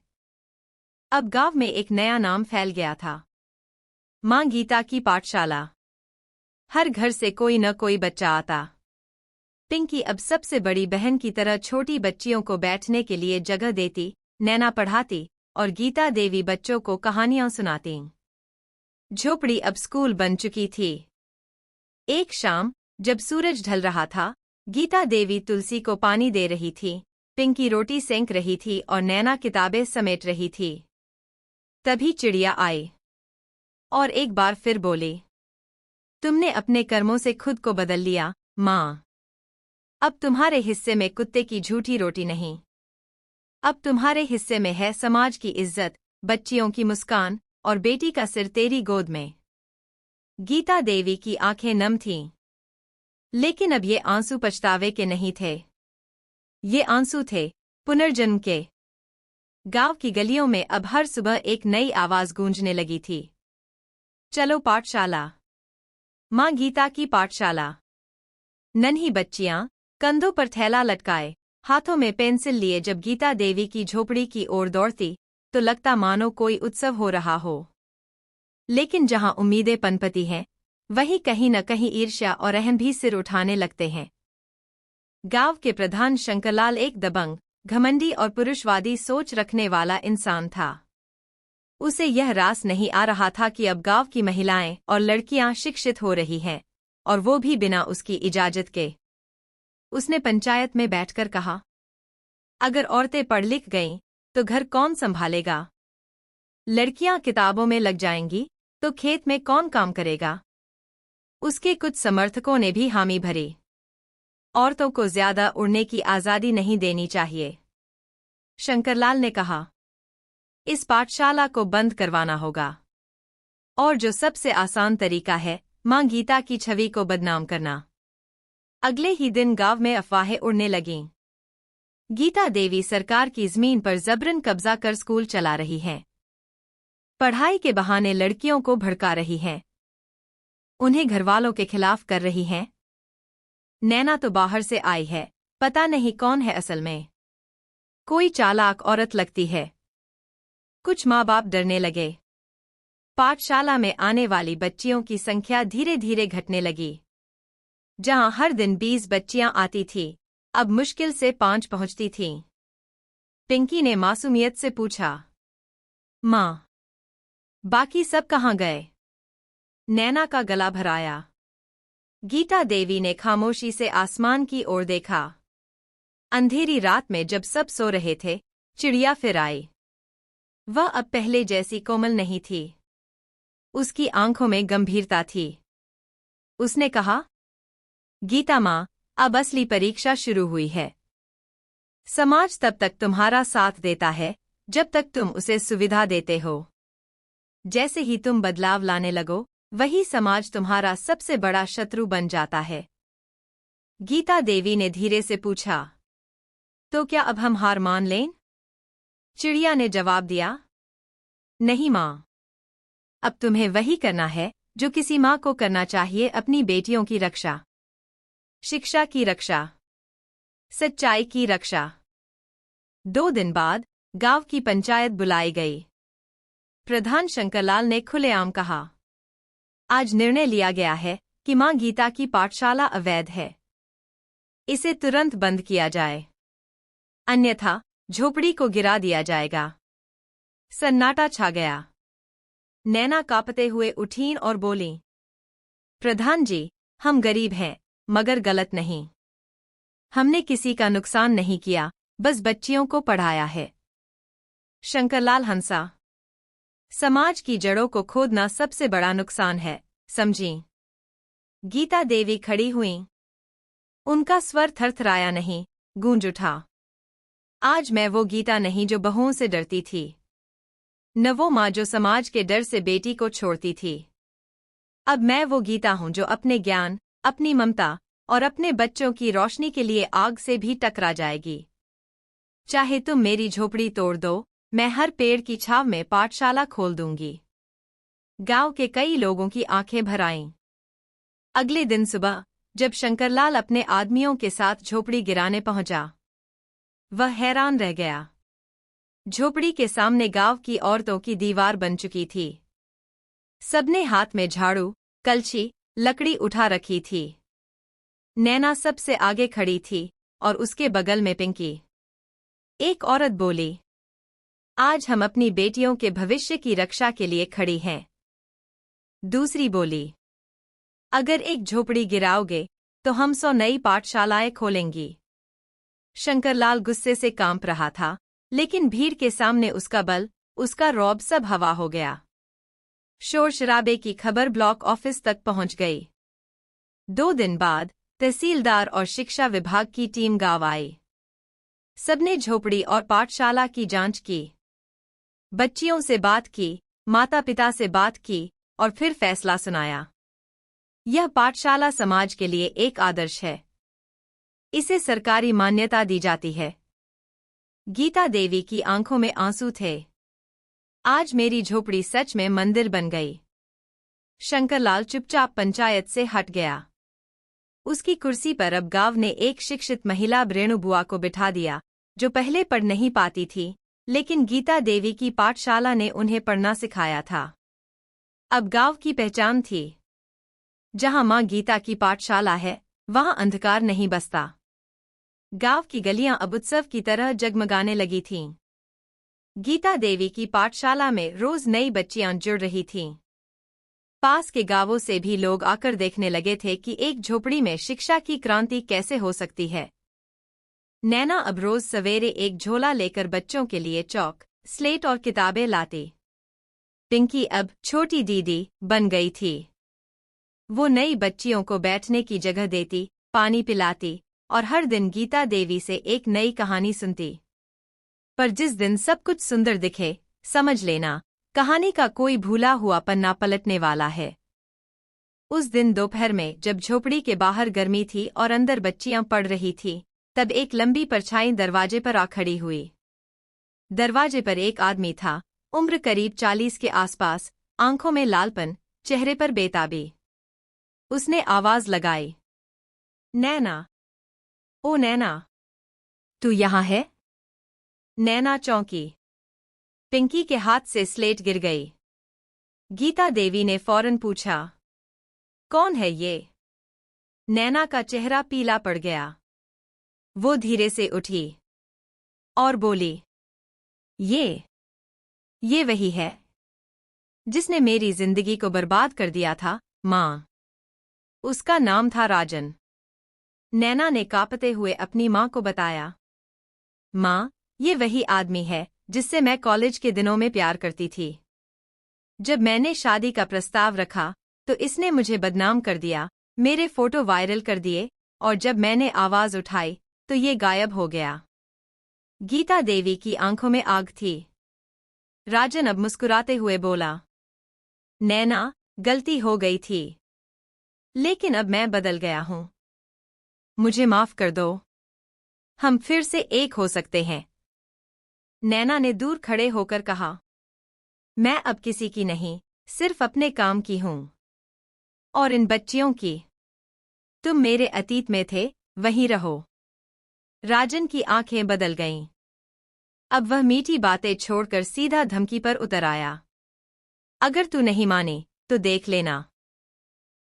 अब गांव में एक नया नाम फैल गया था, मां गीता की पाठशाला। हर घर से कोई न कोई बच्चा आता। पिंकी अब सबसे बड़ी बहन की तरह छोटी बच्चियों को बैठने के लिए जगह देती, नैना पढ़ाती और गीता देवी बच्चों को कहानियां सुनाती। झोपड़ी अब स्कूल बन चुकी थी। एक शाम जब सूरज ढल रहा था, गीता देवी तुलसी को पानी दे रही थी, पिंकी रोटी सेंक रही थी और नैना किताबें समेट रही थी। तभी चिड़िया आई और एक बार फिर बोली, तुमने अपने कर्मों से खुद को बदल लिया माँ। अब तुम्हारे हिस्से में कुत्ते की झूठी रोटी नहीं। अब तुम्हारे हिस्से में है समाज की इज्जत, बच्चियों की मुस्कान और बेटी का सिर तेरी गोद में। गीता देवी की आंखें नम थीं। लेकिन अब ये आंसू पछतावे के नहीं थे। ये आंसू थे पुनर्जन्म के। गांव की गलियों में अब हर सुबह एक नई आवाज गूंजने लगी थी, चलो पाठशाला। मां गीता की पाठशाला। नन्ही बच्चियां कंधों पर थैला लटकाए, हाथों में पेंसिल लिए जब गीता देवी की झोपड़ी की ओर दौड़ती, तो लगता मानो कोई उत्सव हो रहा हो। लेकिन जहां उम्मीदें पनपती हैं, वहीं कहीं न कहीं ईर्ष्या और अहम भी सिर उठाने लगते हैं। गांव के प्रधान शंकरलाल एक दबंग, घमंडी और पुरुषवादी सोच रखने वाला इंसान था। उसे यह रास नहीं आ रहा था कि अब गांव की महिलाएं और लड़कियां शिक्षित हो रही हैं, और वो भी बिना उसकी इजाजत के। उसने पंचायत में बैठकर कहा, अगर औरतें पढ़ लिख गईं तो घर कौन संभालेगा? लड़कियां किताबों में लग जाएंगी तो खेत में कौन काम करेगा? उसके कुछ समर्थकों ने भी हामी भरी। औरतों को ज्यादा उड़ने की आजादी नहीं देनी चाहिए। शंकरलाल ने कहा, इस पाठशाला को बंद करवाना होगा। और जो सबसे आसान तरीका है, मां गीता की छवि को बदनाम करना। अगले ही दिन गांव में अफवाहें उड़ने लगीं। गीता देवी सरकार की जमीन पर जबरन कब्जा कर स्कूल चला रही हैं। पढ़ाई के बहाने लड़कियों को भड़का रही हैं। उन्हें घरवालों के खिलाफ कर रही हैं। नैना तो बाहर से आई है, पता नहीं कौन है असल में। कोई चालाक औरत लगती है। कुछ माँ बाप डरने लगे। पाठशाला में आने वाली बच्चियों की संख्या धीरे धीरे घटने लगी। जहां हर दिन 20 बच्चियां आती थीं, अब मुश्किल से 5 पहुंचती थीं। पिंकी ने मासूमियत से पूछा, माँ, बाकी सब कहाँ गए? नैना का गला भराया। गीता देवी ने खामोशी से आसमान की ओर देखा। अंधेरी रात में जब सब सो रहे थे, चिड़िया फिर आई। वह अब पहले जैसी कोमल नहीं थी। उसकी आंखों में गंभीरता थी। उसने कहा, गीता माँ, अब असली परीक्षा शुरू हुई है। समाज तब तक तुम्हारा साथ देता है जब तक तुम उसे सुविधा देते हो। जैसे ही तुम बदलाव लाने लगो, वही समाज तुम्हारा सबसे बड़ा शत्रु बन जाता है। गीता देवी ने धीरे से पूछा, तो क्या अब हम हार मान लें? चिड़िया ने जवाब दिया, नहीं माँ। अब तुम्हें वही करना है जो किसी माँ को करना चाहिए, अपनी बेटियों की रक्षा। शिक्षा की रक्षा, सच्चाई की रक्षा। 2 दिन बाद गांव की पंचायत बुलाई गई। प्रधान शंकरलाल ने खुलेआम कहा, आज निर्णय लिया गया है कि मां गीता की पाठशाला अवैध है। इसे तुरंत बंद किया जाए, अन्यथा झोपड़ी को गिरा दिया जाएगा। सन्नाटा छा गया। नैना कांपते हुए उठीं और बोलीं, प्रधान जी, हम गरीब हैं, मगर गलत नहीं। हमने किसी का नुकसान नहीं किया, बस बच्चियों को पढ़ाया है। शंकरलाल हंसा। समाज की जड़ों को खोदना सबसे बड़ा नुकसान है, समझीं? गीता देवी खड़ी हुईं। उनका स्वर थरथराया नहीं, गूंज उठा। आज मैं वो गीता नहीं जो बहुओं से डरती थी, न वो माँ जो समाज के डर से बेटी को छोड़ती थी। अब मैं वो गीता हूं जो अपने ज्ञान, अपनी ममता और अपने बच्चों की रोशनी के लिए आग से भी टकरा जाएगी। चाहे तुम मेरी झोपड़ी तोड़ दो, मैं हर पेड़ की छाव में पाठशाला खोल दूंगी। गांव के कई लोगों की आंखें भर आईं। अगले दिन सुबह जब शंकरलाल अपने आदमियों के साथ झोपड़ी गिराने पहुंचा, वह हैरान रह गया। झोपड़ी के सामने गांव की औरतों की दीवार बन चुकी थी। सबने हाथ में झाड़ू, कलछी, लकड़ी उठा रखी थी। नैना सबसे आगे खड़ी थी और उसके बगल में पिंकी। एक औरत बोली, आज हम अपनी बेटियों के भविष्य की रक्षा के लिए खड़ी हैं। दूसरी बोली, अगर एक झोपड़ी गिराओगे तो हम 100 नई पाठशालाएं खोलेंगी। शंकरलाल गुस्से से कांप रहा था, लेकिन भीड़ के सामने उसका बल, उसका रौब सब हवा हो गया। शोर शराबे की खबर ब्लॉक ऑफिस तक पहुंच गई। 2 दिन बाद तहसीलदार और शिक्षा विभाग की टीम गांव आई। सबने झोपड़ी और पाठशाला की जांच की। बच्चियों से बात की, माता पिता से बात की और फिर फैसला सुनाया। यह पाठशाला समाज के लिए एक आदर्श है। इसे सरकारी मान्यता दी जाती है। गीता देवी की आंखों में आंसू थे। आज मेरी झोपड़ी सच में मंदिर बन गई। शंकरलाल चुपचाप पंचायत से हट गया। उसकी कुर्सी पर अब गांव ने एक शिक्षित महिला रेणु बुआ को बिठा दिया, जो पहले पढ़ नहीं पाती थी, लेकिन गीता देवी की पाठशाला ने उन्हें पढ़ना सिखाया था। अब गांव की पहचान थी। जहां मां गीता की पाठशाला है, वहां अंधकार नहीं बसता। गांव की गलियां अब उत्सव की तरह जगमगाने लगी थीं। गीता देवी की पाठशाला में रोज नई बच्चियां जुड़ रही थीं। पास के गांवों से भी लोग आकर देखने लगे थे कि एक झोपड़ी में शिक्षा की क्रांति कैसे हो सकती है। नैना अब रोज सवेरे एक झोला लेकर बच्चों के लिए चौक, स्लेट और किताबें लाती। पिंकी अब छोटी दीदी बन गई थी। वो नई बच्चियों को बैठने की जगह देती, पानी पिलाती और हर दिन गीता देवी से एक नई कहानी सुनती। पर जिस दिन सब कुछ सुंदर दिखे, समझ लेना कहानी का कोई भूला हुआ पन्ना पलटने वाला है। उस दिन दोपहर में जब झोपड़ी के बाहर गर्मी थी और अंदर बच्चियां पढ़ रही थीं, तब एक लंबी परछाई दरवाजे पर आ खड़ी हुई। दरवाजे पर एक आदमी था, उम्र करीब 40 के आसपास, आंखों में लालपन, चेहरे पर बेताबी। उसने आवाज लगाई, नैना। ओ नैना, तू यहाँ है? नैना चौंकी। पिंकी के हाथ से स्लेट गिर गई। गीता देवी ने फौरन पूछा, कौन है ये? नैना का चेहरा पीला पड़ गया। वो धीरे से उठी और बोली, ये वही है जिसने मेरी जिंदगी को बर्बाद कर दिया था, माँ। उसका नाम था राजन। नैना ने कांपते हुए अपनी माँ को बताया, माँ, ये वही आदमी है जिससे मैं कॉलेज के दिनों में प्यार करती थी। जब मैंने शादी का प्रस्ताव रखा तो इसने मुझे बदनाम कर दिया, मेरे फोटो वायरल कर दिए और जब मैंने आवाज उठाई तो ये गायब हो गया। गीता देवी की आंखों में आग थी। राजन अब मुस्कुराते हुए बोला, नैना, गलती हो गई थी, लेकिन अब मैं बदल गया हूं। मुझे माफ कर दो। हम फिर से एक हो सकते हैं। नैना ने दूर खड़े होकर कहा, मैं अब किसी की नहीं, सिर्फ अपने काम की हूं। और इन बच्चियों की। तुम मेरे अतीत में थे, वहीं रहो। राजन की आंखें बदल गईं। अब वह मीठी बातें छोड़कर सीधा धमकी पर उतर आया। अगर तू नहीं माने तो देख लेना,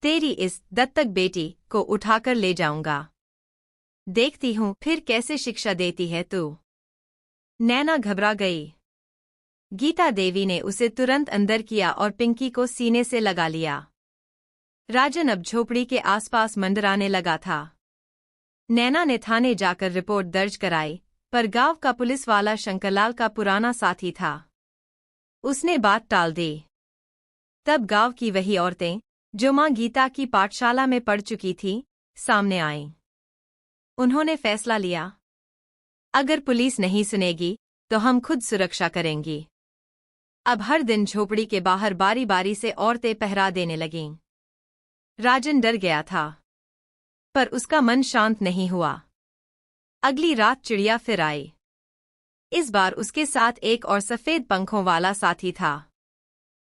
तेरी इस दत्तक बेटी को उठाकर ले जाऊंगा। देखती हूं फिर कैसे शिक्षा देती है तू। नैना घबरा गई। गीता देवी ने उसे तुरंत अंदर किया और पिंकी को सीने से लगा लिया। राजन अब झोपड़ी के आसपास मंडराने लगा था। नैना ने थाने जाकर रिपोर्ट दर्ज कराई, पर गांव का पुलिस वाला शंकरलाल का पुराना साथी था। उसने बात टाल दी। तब गांव की वही औरतें, जो मां गीता की पाठशाला में पढ़ चुकी थीं, सामने आईं। उन्होंने फैसला लिया, अगर पुलिस नहीं सुनेगी तो हम खुद सुरक्षा करेंगी। अब हर दिन झोपड़ी के बाहर बारी बारी से औरतें पहरा देने लगीं। राजन डर गया था, पर उसका मन शांत नहीं हुआ। अगली रात चिड़िया फिर आई। इस बार उसके साथ एक और सफेद पंखों वाला साथी था।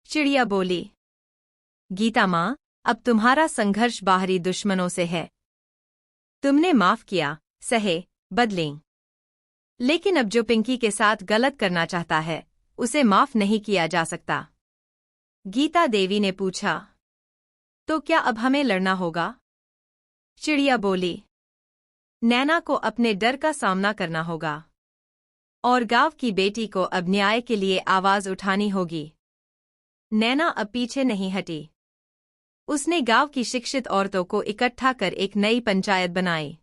चिड़िया बोली, गीता माँ, अब तुम्हारा संघर्ष बाहरी दुश्मनों से है। तुमने माफ किया, सहे, बदलें। लेकिन अब जो पिंकी के साथ गलत करना चाहता है, उसे माफ नहीं किया जा सकता। गीता देवी ने पूछा, तो क्या अब हमें लड़ना होगा? चिड़िया बोली, नैना को अपने डर का सामना करना होगा और गांव की बेटी को अब न्याय के लिए आवाज उठानी होगी। नैना अब पीछे नहीं हटी। उसने गांव की शिक्षित औरतों को इकट्ठा कर एक नई पंचायत बनाई,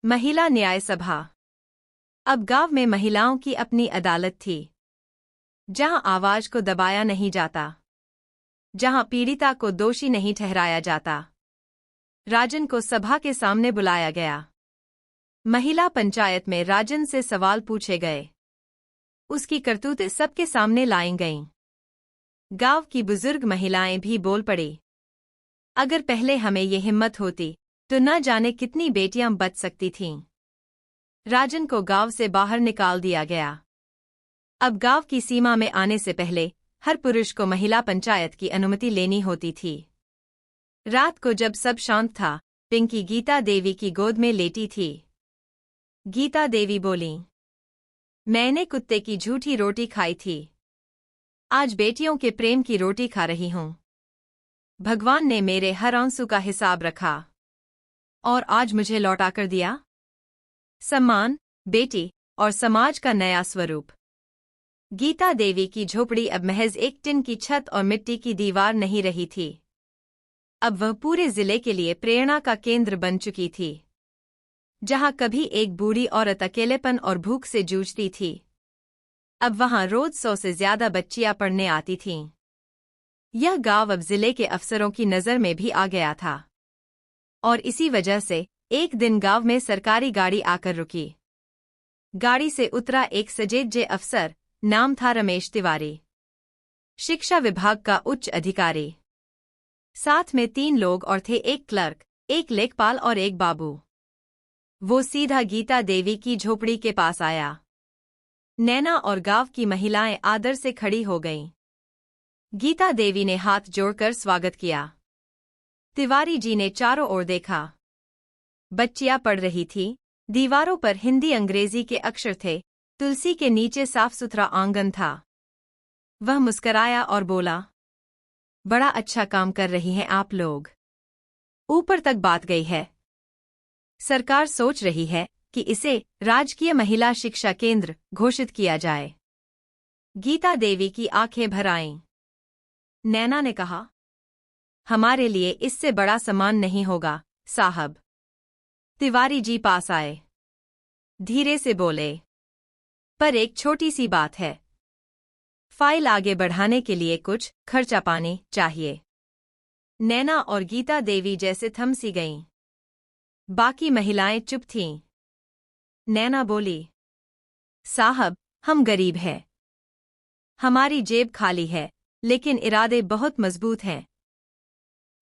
महिला न्याय सभा। अब गांव में महिलाओं की अपनी अदालत थी, जहां आवाज को दबाया नहीं जाता, जहां पीड़िता को दोषी नहीं ठहराया जाता। राजन को सभा के सामने बुलाया गया। महिला पंचायत में राजन से सवाल पूछे गए। उसकी करतूतें सबके सामने लाई गईं। गांव की बुजुर्ग महिलाएं भी बोल पड़ी, अगर पहले हमें ये हिम्मत होती तो न जाने कितनी बेटियां बच सकती थीं। राजन को गांव से बाहर निकाल दिया गया। अब गांव की सीमा में आने से पहले हर पुरुष को महिला पंचायत की अनुमति लेनी होती थी। रात को जब सब शांत था, पिंकी गीता देवी की गोद में लेटी थी। गीता देवी बोली, मैंने कुत्ते की झूठी रोटी खाई थी, आज बेटियों के प्रेम की रोटी खा रही हूं। भगवान ने मेरे हर आंसू का हिसाब रखा और आज मुझे लौटा कर दिया। सम्मान, बेटी और समाज का नया स्वरूप। गीता देवी की झोपड़ी अब महज एक टिन की छत और मिट्टी की दीवार नहीं रही थी। अब वह पूरे जिले के लिए प्रेरणा का केंद्र बन चुकी थी। जहां कभी एक बूढ़ी औरत अकेलेपन और भूख से जूझती थी, अब वहां रोज 100 से ज्यादा बच्चियां पढ़ने आती थीं। यह गांव अब जिले के अफसरों की नजर में भी आ गया था। और इसी वजह से एक दिन गांव में सरकारी गाड़ी आकर रुकी। गाड़ी से उतरा एक सजेजे अफसर, नाम था रमेश तिवारी, शिक्षा विभाग का उच्च अधिकारी। साथ में 3 लोग और थे, एक क्लर्क, एक लेखपाल और एक बाबू। वो सीधा गीता देवी की झोपड़ी के पास आया। नैना और गांव की महिलाएं आदर से खड़ी हो गईं। गीता देवी ने हाथ जोड़कर स्वागत किया। तिवारी जी ने चारों ओर देखा। बच्चियां पढ़ रही थीं। दीवारों पर हिंदी अंग्रेजी के अक्षर थे। तुलसी के नीचे साफ सुथरा आंगन था। वह मुस्कराया और बोला, बड़ा अच्छा काम कर रही हैं आप लोग। ऊपर तक बात गई है। सरकार सोच रही है कि इसे राजकीय महिला शिक्षा केंद्र घोषित किया जाए। गीता देवी की आंखें भर आईं। नैना ने कहा, हमारे लिए इससे बड़ा सम्मान नहीं होगा, साहब। तिवारी जी पास आए। धीरे से बोले, पर एक छोटी सी बात है। फाइल आगे बढ़ाने के लिए कुछ खर्चा पानी चाहिए। नैना और गीता देवी जैसे थम सी गईं। बाकी महिलाएं चुप थीं। नैना बोली, साहब, हम गरीब हैं। हमारी जेब खाली है, लेकिन इरादे बहुत मजबूत हैं।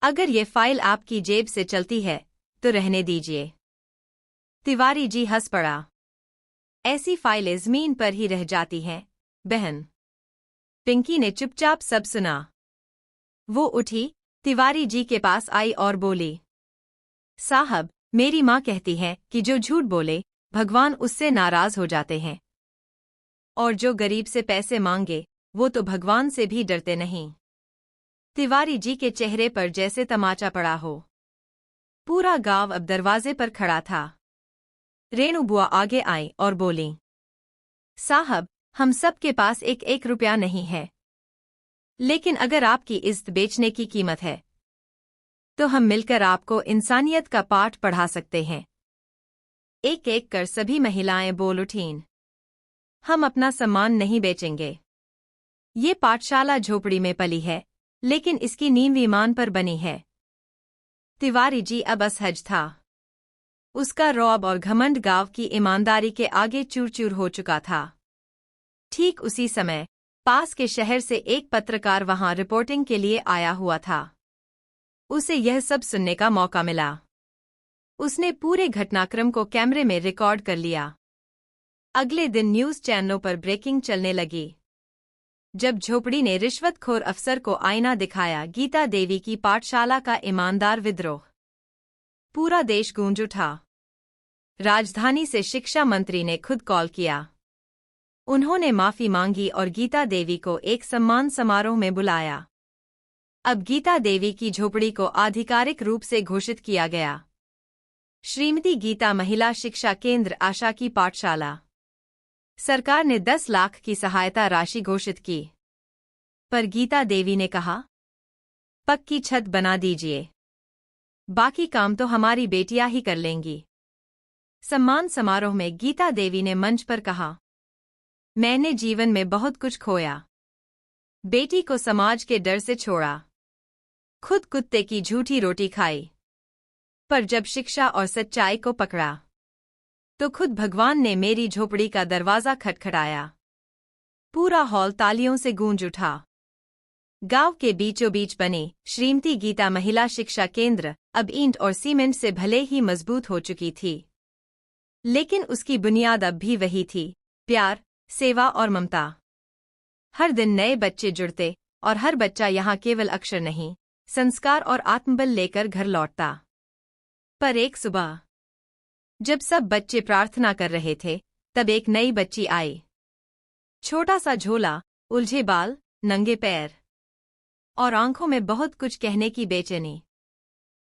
अगर ये फाइल आपकी जेब से चलती है तो रहने दीजिए। तिवारी जी हंस पड़ा। ऐसी फाइलें जमीन पर ही रह जाती हैं, बहन। पिंकी ने चुपचाप सब सुना। वो उठी, तिवारी जी के पास आई और बोली, साहब, मेरी माँ कहती है कि जो झूठ बोले भगवान उससे नाराज हो जाते हैं। और जो गरीब से पैसे मांगे वो तो भगवान से भी डरते नहीं। तिवारी जी के चेहरे पर जैसे तमाचा पड़ा हो। पूरा गांव अब दरवाजे पर खड़ा था। रेणु बुआ आगे आई और बोली, साहब, हम सब के पास 1-1 रुपया नहीं है। लेकिन अगर आपकी इज्जत बेचने की कीमत है तो हम मिलकर आपको इंसानियत का पाठ पढ़ा सकते हैं। एक एक कर सभी महिलाएं बोल उठीं। हम अपना सम्मान नहीं बेचेंगे। ये पाठशाला झोपड़ी में पली है, लेकिन इसकी नींव ईमान पर बनी है। तिवारी जी अब असहज था। उसका रौब और घमंड गांव की ईमानदारी के आगे चूर-चूर हो चुका था। ठीक उसी समय पास के शहर से एक पत्रकार वहां रिपोर्टिंग के लिए आया हुआ था। उसे यह सब सुनने का मौका मिला। उसने पूरे घटनाक्रम को कैमरे में रिकॉर्ड कर लिया। अगले दिन न्यूज चैनलों पर ब्रेकिंग चलने लगी। जब झोपड़ी ने रिश्वतखोर अफसर को आईना दिखाया, गीता देवी की पाठशाला का ईमानदार विद्रोह। पूरा देश गूंज उठा। राजधानी से शिक्षा मंत्री ने खुद कॉल किया। उन्होंने माफी मांगी और गीता देवी को एक सम्मान समारोह में बुलाया। अब गीता देवी की झोपड़ी को आधिकारिक रूप से घोषित किया गया। श्रीमती गीता महिला शिक्षा केंद्र आशा की पाठशाला। सरकार ने 10 लाख की सहायता राशि घोषित की। पर गीता देवी ने कहा, पक्की छत बना दीजिए, बाकी काम तो हमारी बेटियां ही कर लेंगी। सम्मान समारोह में गीता देवी ने मंच पर कहा, मैंने जीवन में बहुत कुछ खोया। बेटी को समाज के डर से छोड़ा, खुद कुत्ते की झूठी रोटी खाई। पर जब शिक्षा और सच्चाई को पकड़ा तो खुद भगवान ने मेरी झोपड़ी का दरवाजा खटखटाया। पूरा हॉल तालियों से गूंज उठा। गांव के बीचों बीच बने श्रीमती गीता महिला शिक्षा केंद्र अब ईंट और सीमेंट से भले ही मजबूत हो चुकी थी, लेकिन उसकी बुनियाद अब भी वही थी, प्यार, सेवा और ममता। हर दिन नए बच्चे जुड़ते और हर बच्चा यहाँ केवल अक्षर नहीं, संस्कार और आत्मबल लेकर घर लौटता। पर एक सुबह जब सब बच्चे प्रार्थना कर रहे थे, तब एक नई बच्ची आई। छोटा सा झोला, उलझे बाल, नंगे पैर और आंखों में बहुत कुछ कहने की बेचैनी।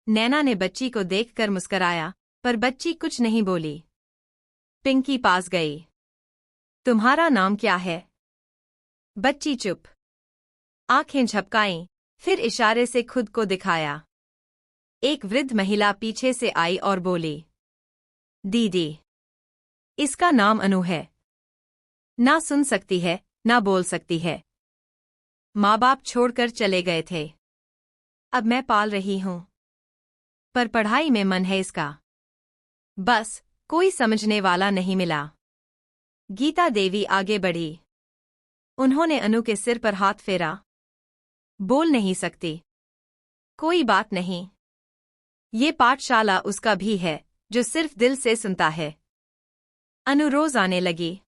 नैना ने बच्ची को देखकर मुस्कराया, पर बच्ची कुछ नहीं बोली। पिंकी पास गई। तुम्हारा नाम क्या है? बच्ची चुप। आंखें झपकाईं, फिर इशारे से खुद को दिखाया। एक वृद्ध महिला पीछे से आई और बोली, दीदी, इसका नाम अनु है। ना सुन सकती है, ना बोल सकती है। माँ बाप छोड़कर चले गए थे। अब मैं पाल रही हूं। पर पढ़ाई में मन है इसका। बस कोई समझने वाला नहीं मिला। गीता देवी आगे बढ़ी। उन्होंने अनु के सिर पर हाथ फेरा। बोल नहीं सकती। कोई बात नहीं। ये पाठशाला उसका भी है, जो सिर्फ दिल से सुनता है। अनु रोज आने लगी।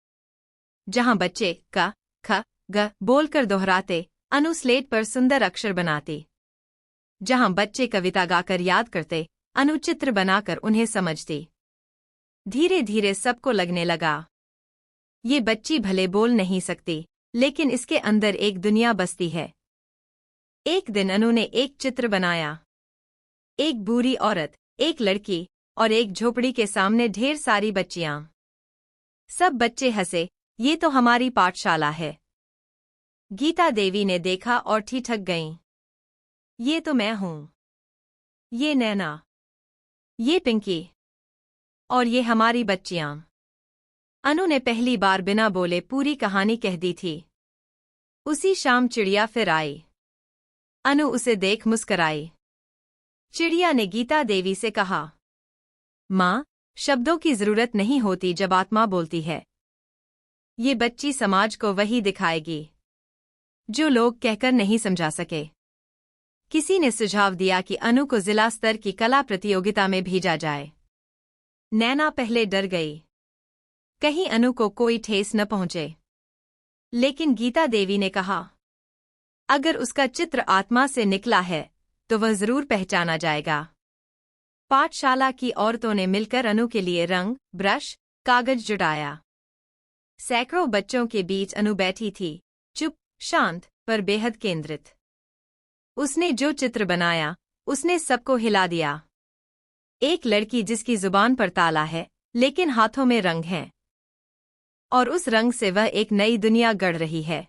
जहां बच्चे क, ख, ग बोलकर दोहराते, अनु स्लेट पर सुंदर अक्षर बनाती। जहां बच्चे कविता गाकर याद करते, अनु चित्र बनाकर उन्हें समझती। धीरे धीरे सबको लगने लगा, ये बच्ची भले बोल नहीं सकती, लेकिन इसके अंदर एक दुनिया बसती है। एक दिन अनु ने एक चित्र बनाया। एक बूढ़ी औरत, एक लड़की और एक झोपड़ी के सामने ढेर सारी बच्चियां। सब बच्चे हंसे, ये तो हमारी पाठशाला है। गीता देवी ने देखा और ठिठक गईं। ये तो मैं हूं। ये नैना। ये पिंकी। और ये हमारी बच्चियां। अनु ने पहली बार बिना बोले पूरी कहानी कह दी थी। उसी शाम चिड़िया फिर आई। अनु उसे देख मुस्कराई। चिड़िया ने गीता देवी से कहा, माँ, शब्दों की जरूरत नहीं होती जब आत्मा बोलती है। ये बच्ची समाज को वही दिखाएगी जो लोग कहकर नहीं समझा सके। किसी ने सुझाव दिया कि अनु को जिला स्तर की कला प्रतियोगिता में भेजा जाए। नैना पहले डर गई, कहीं अनु को कोई ठेस न पहुंचे। लेकिन गीता देवी ने कहा, अगर उसका चित्र आत्मा से निकला है तो वह जरूर पहचाना जाएगा। पाठशाला की औरतों ने मिलकर अनु के लिए रंग, ब्रश, कागज जुटाया। सैकड़ों बच्चों के बीच अनु बैठी थी, चुप, शांत, पर बेहद केंद्रित। उसने जो चित्र बनाया, उसने सबको हिला दिया। एक लड़की जिसकी जुबान पर ताला है, लेकिन हाथों में रंग हैं। और उस रंग से वह एक नई दुनिया गढ़ रही है।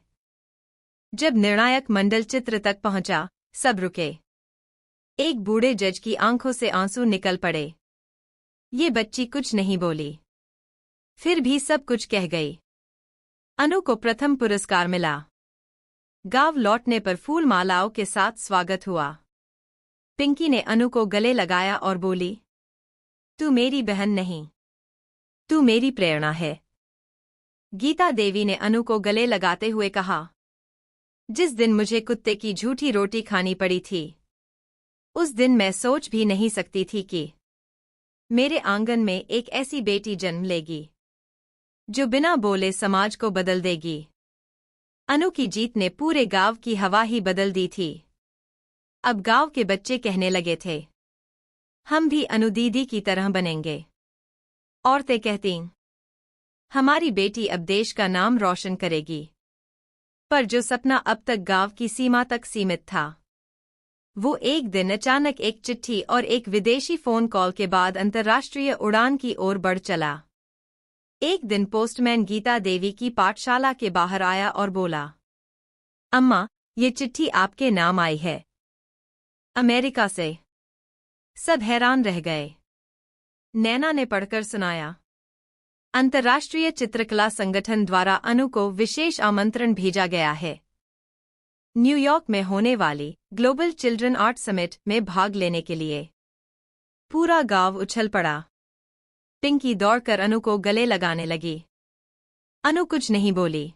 जब निर्णायक मंडल चित्र तक पहुंचा, सब रुके। एक बूढ़े जज की आंखों से आंसू निकल पड़े। ये बच्ची कुछ नहीं बोली, फिर भी सब कुछ कह गई। अनु को प्रथम पुरस्कार मिला। गांव लौटने पर फूल मालाओं के साथ स्वागत हुआ। पिंकी ने अनु को गले लगाया और बोली, तू मेरी बहन नहीं, तू मेरी प्रेरणा है। गीता देवी ने अनु को गले लगाते हुए कहा, जिस दिन मुझे कुत्ते की झूठी रोटी खानी पड़ी थी, उस दिन मैं सोच भी नहीं सकती थी कि मेरे आंगन में एक ऐसी बेटी जन्म लेगी जो बिना बोले समाज को बदल देगी। अनु की जीत ने पूरे गांव की हवा ही बदल दी थी। अब गांव के बच्चे कहने लगे थे, हम भी अनु दीदी की तरह बनेंगे। औरतें कहती, हमारी बेटी अब देश का नाम रोशन करेगी। पर जो सपना अब तक गांव की सीमा तक सीमित था, वो एक दिन अचानक एक चिट्ठी और एक विदेशी फोन कॉल के बाद अंतर्राष्ट्रीय उड़ान की ओर बढ़ चला। एक दिन पोस्टमैन गीता देवी की पाठशाला के बाहर आया और बोला, अम्मा, ये चिट्ठी आपके नाम आई है, अमेरिका से। सब हैरान रह गए। नैना ने पढ़कर सुनाया, अंतर्राष्ट्रीय चित्रकला संगठन द्वारा अनु को विशेष आमंत्रण भेजा गया है। न्यूयॉर्क में होने वाली ग्लोबल चिल्ड्रन आर्ट समिट में भाग लेने के लिए। पूरा गांव उछल पड़ा। पिंकी दौड़कर अनु को गले लगाने लगी। अनु कुछ नहीं बोली,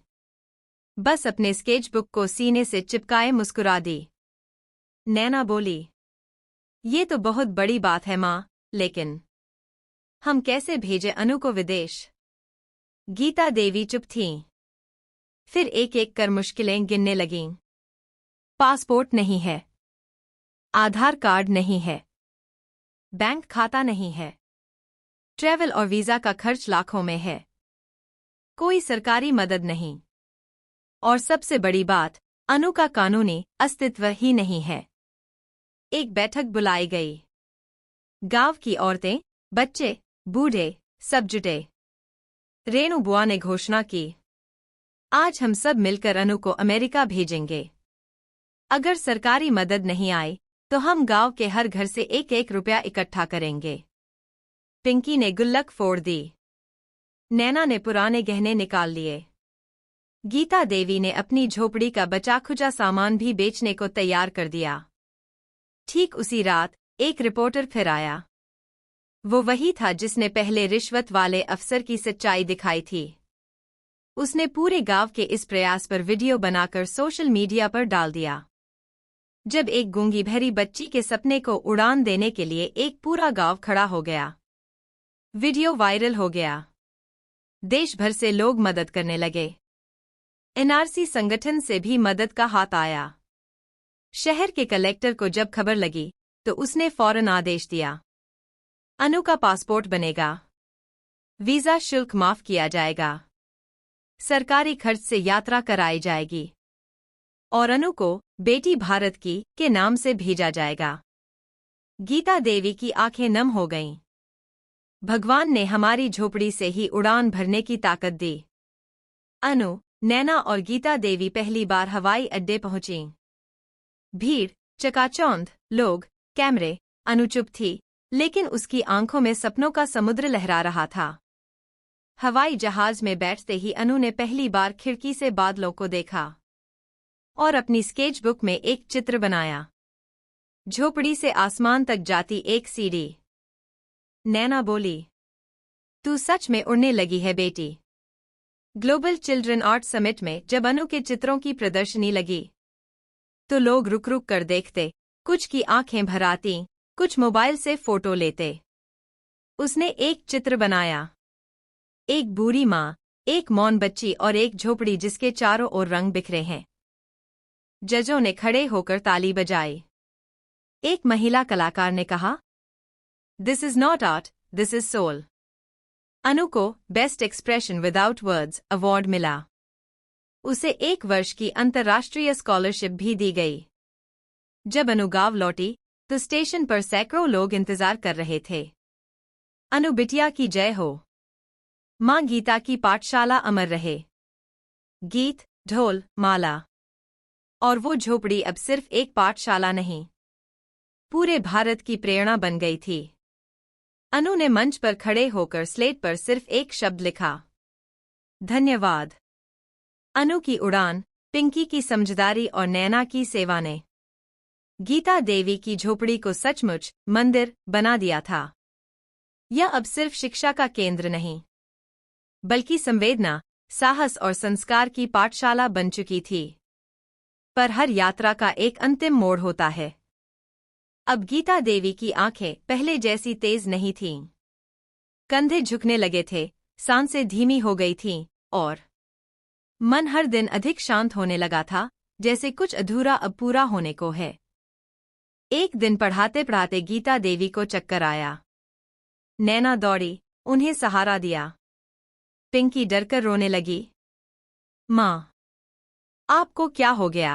बस अपने स्केच बुक को सीने से चिपकाए मुस्कुरा दी। नैना बोली, ये तो बहुत बड़ी बात है माँ, लेकिन हम कैसे भेजे अनु को विदेश? गीता देवी चुप थीं। फिर एक एक कर मुश्किलें गिनने लगीं। पासपोर्ट नहीं है, आधार कार्ड नहीं है, बैंक खाता नहीं है, ट्रैवल और वीजा का खर्च लाखों में है, कोई सरकारी मदद नहीं, और सबसे बड़ी बात, अनु का कानूनी अस्तित्व ही नहीं है। एक बैठक बुलाई गई। गांव की औरतें, बच्चे, बूढ़े, सब जुटे। रेणु बुआ ने घोषणा की, आज हम सब मिलकर अनु को अमेरिका भेजेंगे। अगर सरकारी मदद नहीं आई तो हम गांव के हर घर से 1-1 रुपया इकट्ठा करेंगे। पिंकी ने गुल्लक फोड़ दी। नैना ने पुराने गहने निकाल लिए। गीता देवी ने अपनी झोपड़ी का बचा खुचा सामान भी बेचने को तैयार कर दिया। ठीक उसी रात एक रिपोर्टर फिर आया। वो वही था जिसने पहले रिश्वत वाले अफसर की सच्चाई दिखाई थी। उसने पूरे गांव के इस प्रयास पर वीडियो बनाकर सोशल मीडिया पर डाल दिया। जब एक गूंगी बहरी बच्ची के सपने को उड़ान देने के लिए एक पूरा गांव खड़ा हो गया। वीडियो वायरल हो गया। देश भर से लोग मदद करने लगे। एनआरसी संगठन से भी मदद का हाथ आया। शहर के कलेक्टर को जब खबर लगी तो उसने फौरन आदेश दिया। अनु का पासपोर्ट बनेगा। वीजा शुल्क माफ किया जाएगा। सरकारी खर्च से यात्रा कराई जाएगी। और अनु को बेटी भारत की के नाम से भेजा जाएगा। गीता देवी की आंखें नम हो गईं। भगवान ने हमारी झोपड़ी से ही उड़ान भरने की ताकत दी। अनु, नैना और गीता देवी पहली बार हवाई अड्डे पहुंचीं। भीड़, चकाचौंध, लोग, कैमरे। अनु चुप थी, लेकिन उसकी आंखों में सपनों का समुद्र लहरा रहा था। हवाई जहाज में बैठते ही अनु ने पहली बार खिड़की से बादलों को देखा और अपनी स्केच बुक में एक चित्र बनाया। झोपड़ी से आसमान तक जाती एक सीढ़ी। नैना बोली, तू सच में उड़ने लगी है बेटी। ग्लोबल चिल्ड्रन आर्ट समिट में जब अनु के चित्रों की प्रदर्शनी लगी तो लोग रुक रुक कर देखते, कुछ की आंखें भर आती, कुछ मोबाइल से फोटो लेते। उसने एक चित्र बनाया। एक बूढ़ी माँ, एक मौन बच्ची और एक झोपड़ी जिसके चारों ओर रंग बिखरे हैं। जजों ने खड़े होकर ताली बजाई। एक महिला कलाकार ने कहा, this is not art, this is soul. Anu को best expression without words award मिला। उसे 1 वर्ष की अंतर्राष्ट्रीय स्कॉलरशिप भी दी गई। जब अनु गांव लौटी तो स्टेशन पर सैकड़ों लोग इंतजार कर रहे थे। अनु बिटिया की जय हो। मां गीता की पाठशाला अमर रहे। गीत, ढोल, माला। और वो झोपड़ी अब सिर्फ एक पाठशाला नहीं, पूरे भारत की प्रेरणा बन गई थी। अनु ने मंच पर खड़े होकर स्लेट पर सिर्फ एक शब्द लिखा, धन्यवाद। अनु की उड़ान, पिंकी की समझदारी और नैना की सेवा ने गीता देवी की झोपड़ी को सचमुच मंदिर बना दिया था। यह अब सिर्फ शिक्षा का केंद्र नहीं, बल्कि संवेदना, साहस और संस्कार की पाठशाला बन चुकी थी। पर हर यात्रा का एक अंतिम मोड़ होता है। अब गीता देवी की आंखें पहले जैसी तेज नहीं थीं। कंधे झुकने लगे थे, सांसें धीमी हो गई थीं और मन हर दिन अधिक शांत होने लगा था, जैसे कुछ अधूरा अब पूरा होने को है। एक दिन पढ़ाते पढ़ाते गीता देवी को चक्कर आया। नैना दौड़ी, उन्हें सहारा दिया। पिंकी डरकर रोने लगी। माँ, आपको क्या हो गया?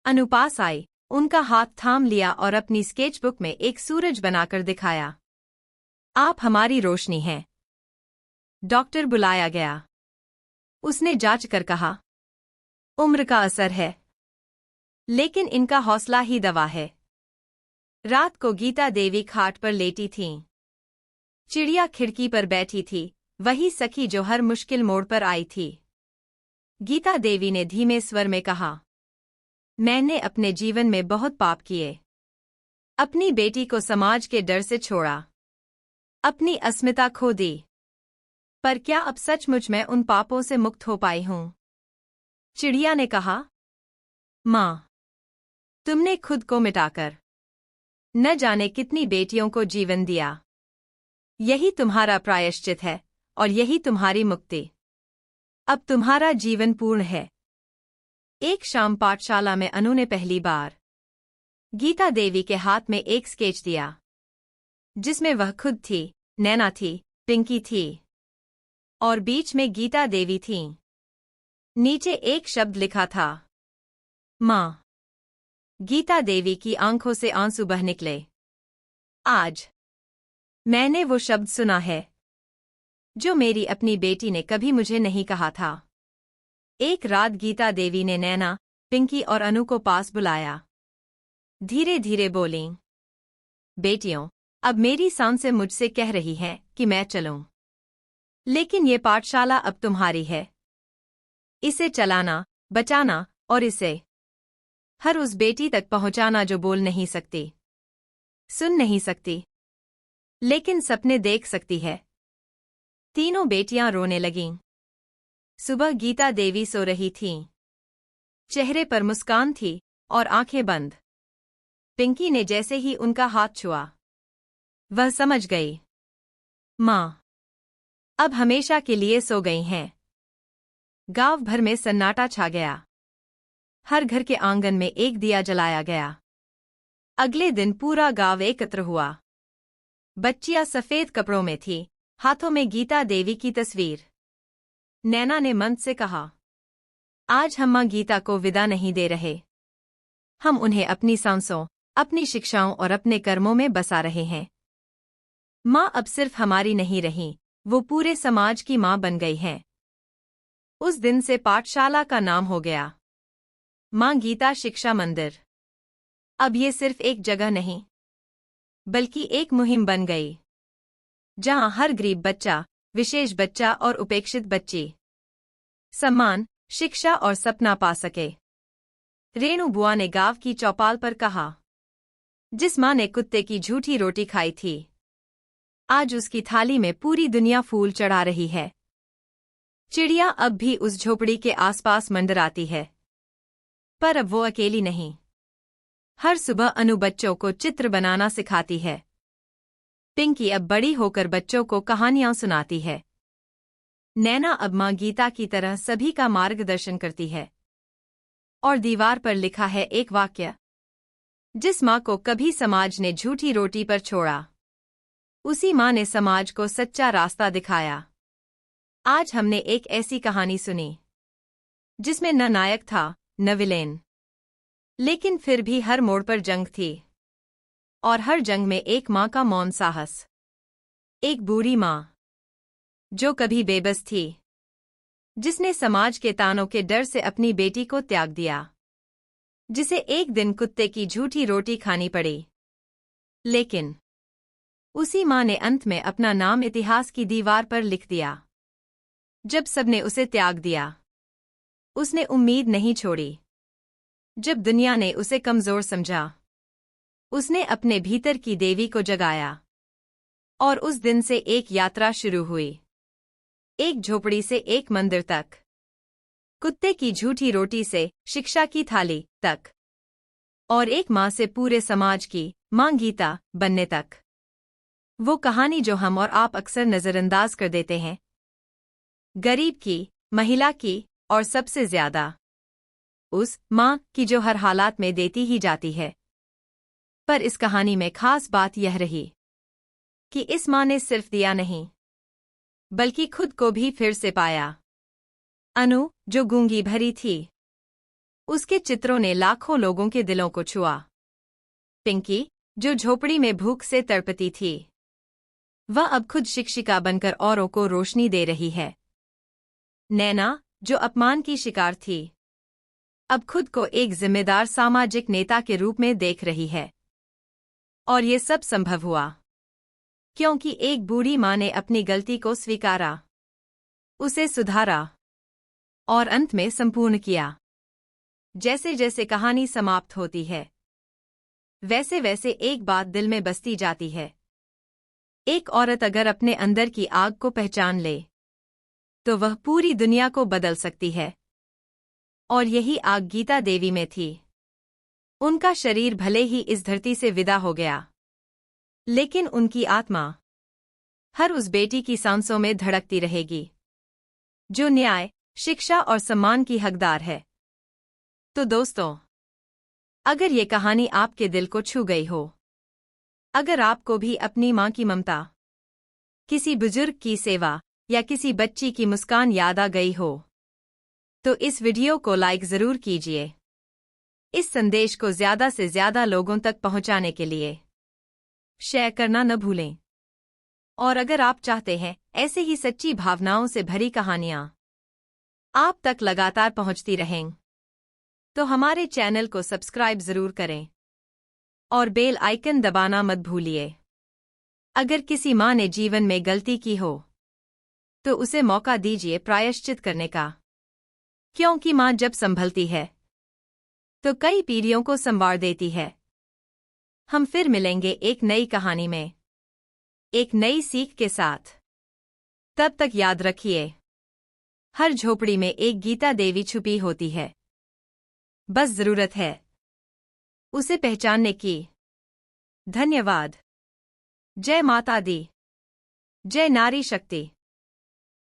अनु पास आई, उनका हाथ थाम लिया और अपनी स्केचबुक में एक सूरज बनाकर दिखाया। आप हमारी रोशनी हैं। डॉक्टर बुलाया गया। उसने जांच कर कहा, उम्र का असर है, लेकिन इनका हौसला ही दवा है। रात को गीता देवी खाट पर लेटी थीं। चिड़िया खिड़की पर बैठी थी, वही सखी जो हर मुश्किल मोड़ पर आई थी। गीता देवी ने धीमे स्वर में कहा, मैंने अपने जीवन में बहुत पाप किए। अपनी बेटी को समाज के डर से छोड़ा, अपनी अस्मिता खो दी। पर क्या अब सचमुच मैं उन पापों से मुक्त हो पाई हूं? चिड़िया ने कहा, माँ, तुमने खुद को मिटाकर न जाने कितनी बेटियों को जीवन दिया। यही तुम्हारा प्रायश्चित है और यही तुम्हारी मुक्ति। अब तुम्हारा जीवन पूर्ण है। एक शाम पाठशाला में अनु ने पहली बार गीता देवी के हाथ में एक स्केच दिया, जिसमें वह खुद थी, नैना थी, पिंकी थी और बीच में गीता देवी थीं। नीचे एक शब्द लिखा था, माँ। गीता देवी की आंखों से आंसू बह निकले। आज मैंने वो शब्द सुना है जो मेरी अपनी बेटी ने कभी मुझे नहीं कहा था। एक रात गीता देवी ने नैना, पिंकी और अनु को पास बुलाया। धीरे धीरे बोलीं, बेटियों, अब मेरी सांसें मुझसे कह रही हैं कि मैं चलूं। लेकिन ये पाठशाला अब तुम्हारी है। इसे चलाना, बचाना और इसे हर उस बेटी तक पहुंचाना जो बोल नहीं सकती, सुन नहीं सकती, लेकिन सपने देख सकती है। तीनों बेटियां रोने लगीं। सुबह गीता देवी सो रही थीं। चेहरे पर मुस्कान थी और आंखें बंद। पिंकी ने जैसे ही उनका हाथ छुआ, वह समझ गई, माँ अब हमेशा के लिए सो गई हैं। गांव भर में सन्नाटा छा गया। हर घर के आंगन में एक दिया जलाया गया। अगले दिन पूरा गांव एकत्र हुआ। बच्चियां सफेद कपड़ों में थीं, हाथों में गीता देवी की तस्वीर। नैना ने मन से कहा, आज हम मां गीता को विदा नहीं दे रहे। हम उन्हें अपनी सांसों, अपनी शिक्षाओं और अपने कर्मों में बसा रहे हैं। मां अब सिर्फ हमारी नहीं रही, वो पूरे समाज की मां बन गई हैं। उस दिन से पाठशाला का नाम हो गया मां गीता शिक्षा मंदिर। अब ये सिर्फ एक जगह नहीं, बल्कि एक मुहिम बन गई, जहां हर गरीब बच्चा, विशेष बच्चा और उपेक्षित बच्ची सम्मान, शिक्षा और सपना पा सके। रेणु बुआ ने गांव की चौपाल पर कहा, जिस मां ने कुत्ते की झूठी रोटी खाई थी, आज उसकी थाली में पूरी दुनिया फूल चढ़ा रही है। चिड़िया अब भी उस झोपड़ी के आसपास मंडराती है, पर अब वो अकेली नहीं। हर सुबह अनु बच्चों को चित्र बनाना सिखाती है। पिंकी अब बड़ी होकर बच्चों को कहानियां सुनाती है। नैना अब मां गीता की तरह सभी का मार्गदर्शन करती है। और दीवार पर लिखा है एक वाक्य, जिस मां को कभी समाज ने झूठी रोटी पर छोड़ा, उसी मां ने समाज को सच्चा रास्ता दिखाया। आज हमने एक ऐसी कहानी सुनी, जिसमें न नायक था, न विलेन, लेकिन फिर भी हर मोड़ पर जंग थी। और हर जंग में एक मां का मौन साहस। एक बूढ़ी मां, जो कभी बेबस थी, जिसने समाज के तानों के डर से अपनी बेटी को त्याग दिया, जिसे एक दिन कुत्ते की झूठी रोटी खानी पड़ी। लेकिन उसी मां ने अंत में अपना नाम इतिहास की दीवार पर लिख दिया। जब सबने उसे त्याग दिया, उसने उम्मीद नहीं छोड़ी। जब दुनिया ने उसे कमजोर समझा, उसने अपने भीतर की देवी को जगाया। और उस दिन से एक यात्रा शुरू हुई, एक झोपड़ी से एक मंदिर तक, कुत्ते की झूठी रोटी से शिक्षा की थाली तक, और एक मां से पूरे समाज की मां गीता बनने तक। वो कहानी जो हम और आप अक्सर नजरअंदाज कर देते हैं, गरीब की, महिला की और सबसे ज्यादा उस मां की जो हर हालात में देती ही जाती है। पर इस कहानी में खास बात यह रही कि इस मां ने सिर्फ दिया नहीं, बल्कि खुद को भी फिर से पाया। अनु, जो गूंगी भरी थी, उसके चित्रों ने लाखों लोगों के दिलों को छुआ। पिंकी, जो झोपड़ी में भूख से तड़पती थी, वह अब खुद शिक्षिका बनकर औरों को रोशनी दे रही है। नैना, जो अपमान की शिकार थी, अब खुद को एक जिम्मेदार सामाजिक नेता के रूप में देख रही है। और ये सब संभव हुआ क्योंकि एक बूढ़ी मां ने अपनी गलती को स्वीकारा, उसे सुधारा और अंत में संपूर्ण किया। जैसे जैसे कहानी समाप्त होती है, वैसे वैसे एक बात दिल में बसती जाती है। एक औरत अगर अपने अंदर की आग को पहचान ले, तो वह पूरी दुनिया को बदल सकती है। और यही आग गीता देवी में थी। उनका शरीर भले ही इस धरती से विदा हो गया, लेकिन उनकी आत्मा हर उस बेटी की सांसों में धड़कती रहेगी, जो न्याय, शिक्षा और सम्मान की हकदार है। तो दोस्तों, अगर ये कहानी आपके दिल को छू गई हो, अगर आपको भी अपनी मां की ममता, किसी बुजुर्ग की सेवा या किसी बच्ची की मुस्कान याद आ गई हो, तो इस वीडियो को लाइक जरूर कीजिए। इस संदेश को ज्यादा से ज्यादा लोगों तक पहुंचाने के लिए शेयर करना न भूलें। और अगर आप चाहते हैं ऐसे ही सच्ची भावनाओं से भरी कहानियां आप तक लगातार पहुंचती रहें, तो हमारे चैनल को सब्सक्राइब जरूर करें और बेल आइकन दबाना मत भूलिए। अगर किसी माँ ने जीवन में गलती की हो तो उसे मौका दीजिए प्रायश्चित करने का, क्योंकि माँ जब संभलती है तो कई पीढ़ियों को संवार देती है। हम फिर मिलेंगे एक नई कहानी में, एक नई सीख के साथ। तब तक याद रखिए, हर झोपड़ी में एक गीता देवी छुपी होती है, बस जरूरत है उसे पहचानने की। धन्यवाद। जय माता दी, जय नारी शक्ति।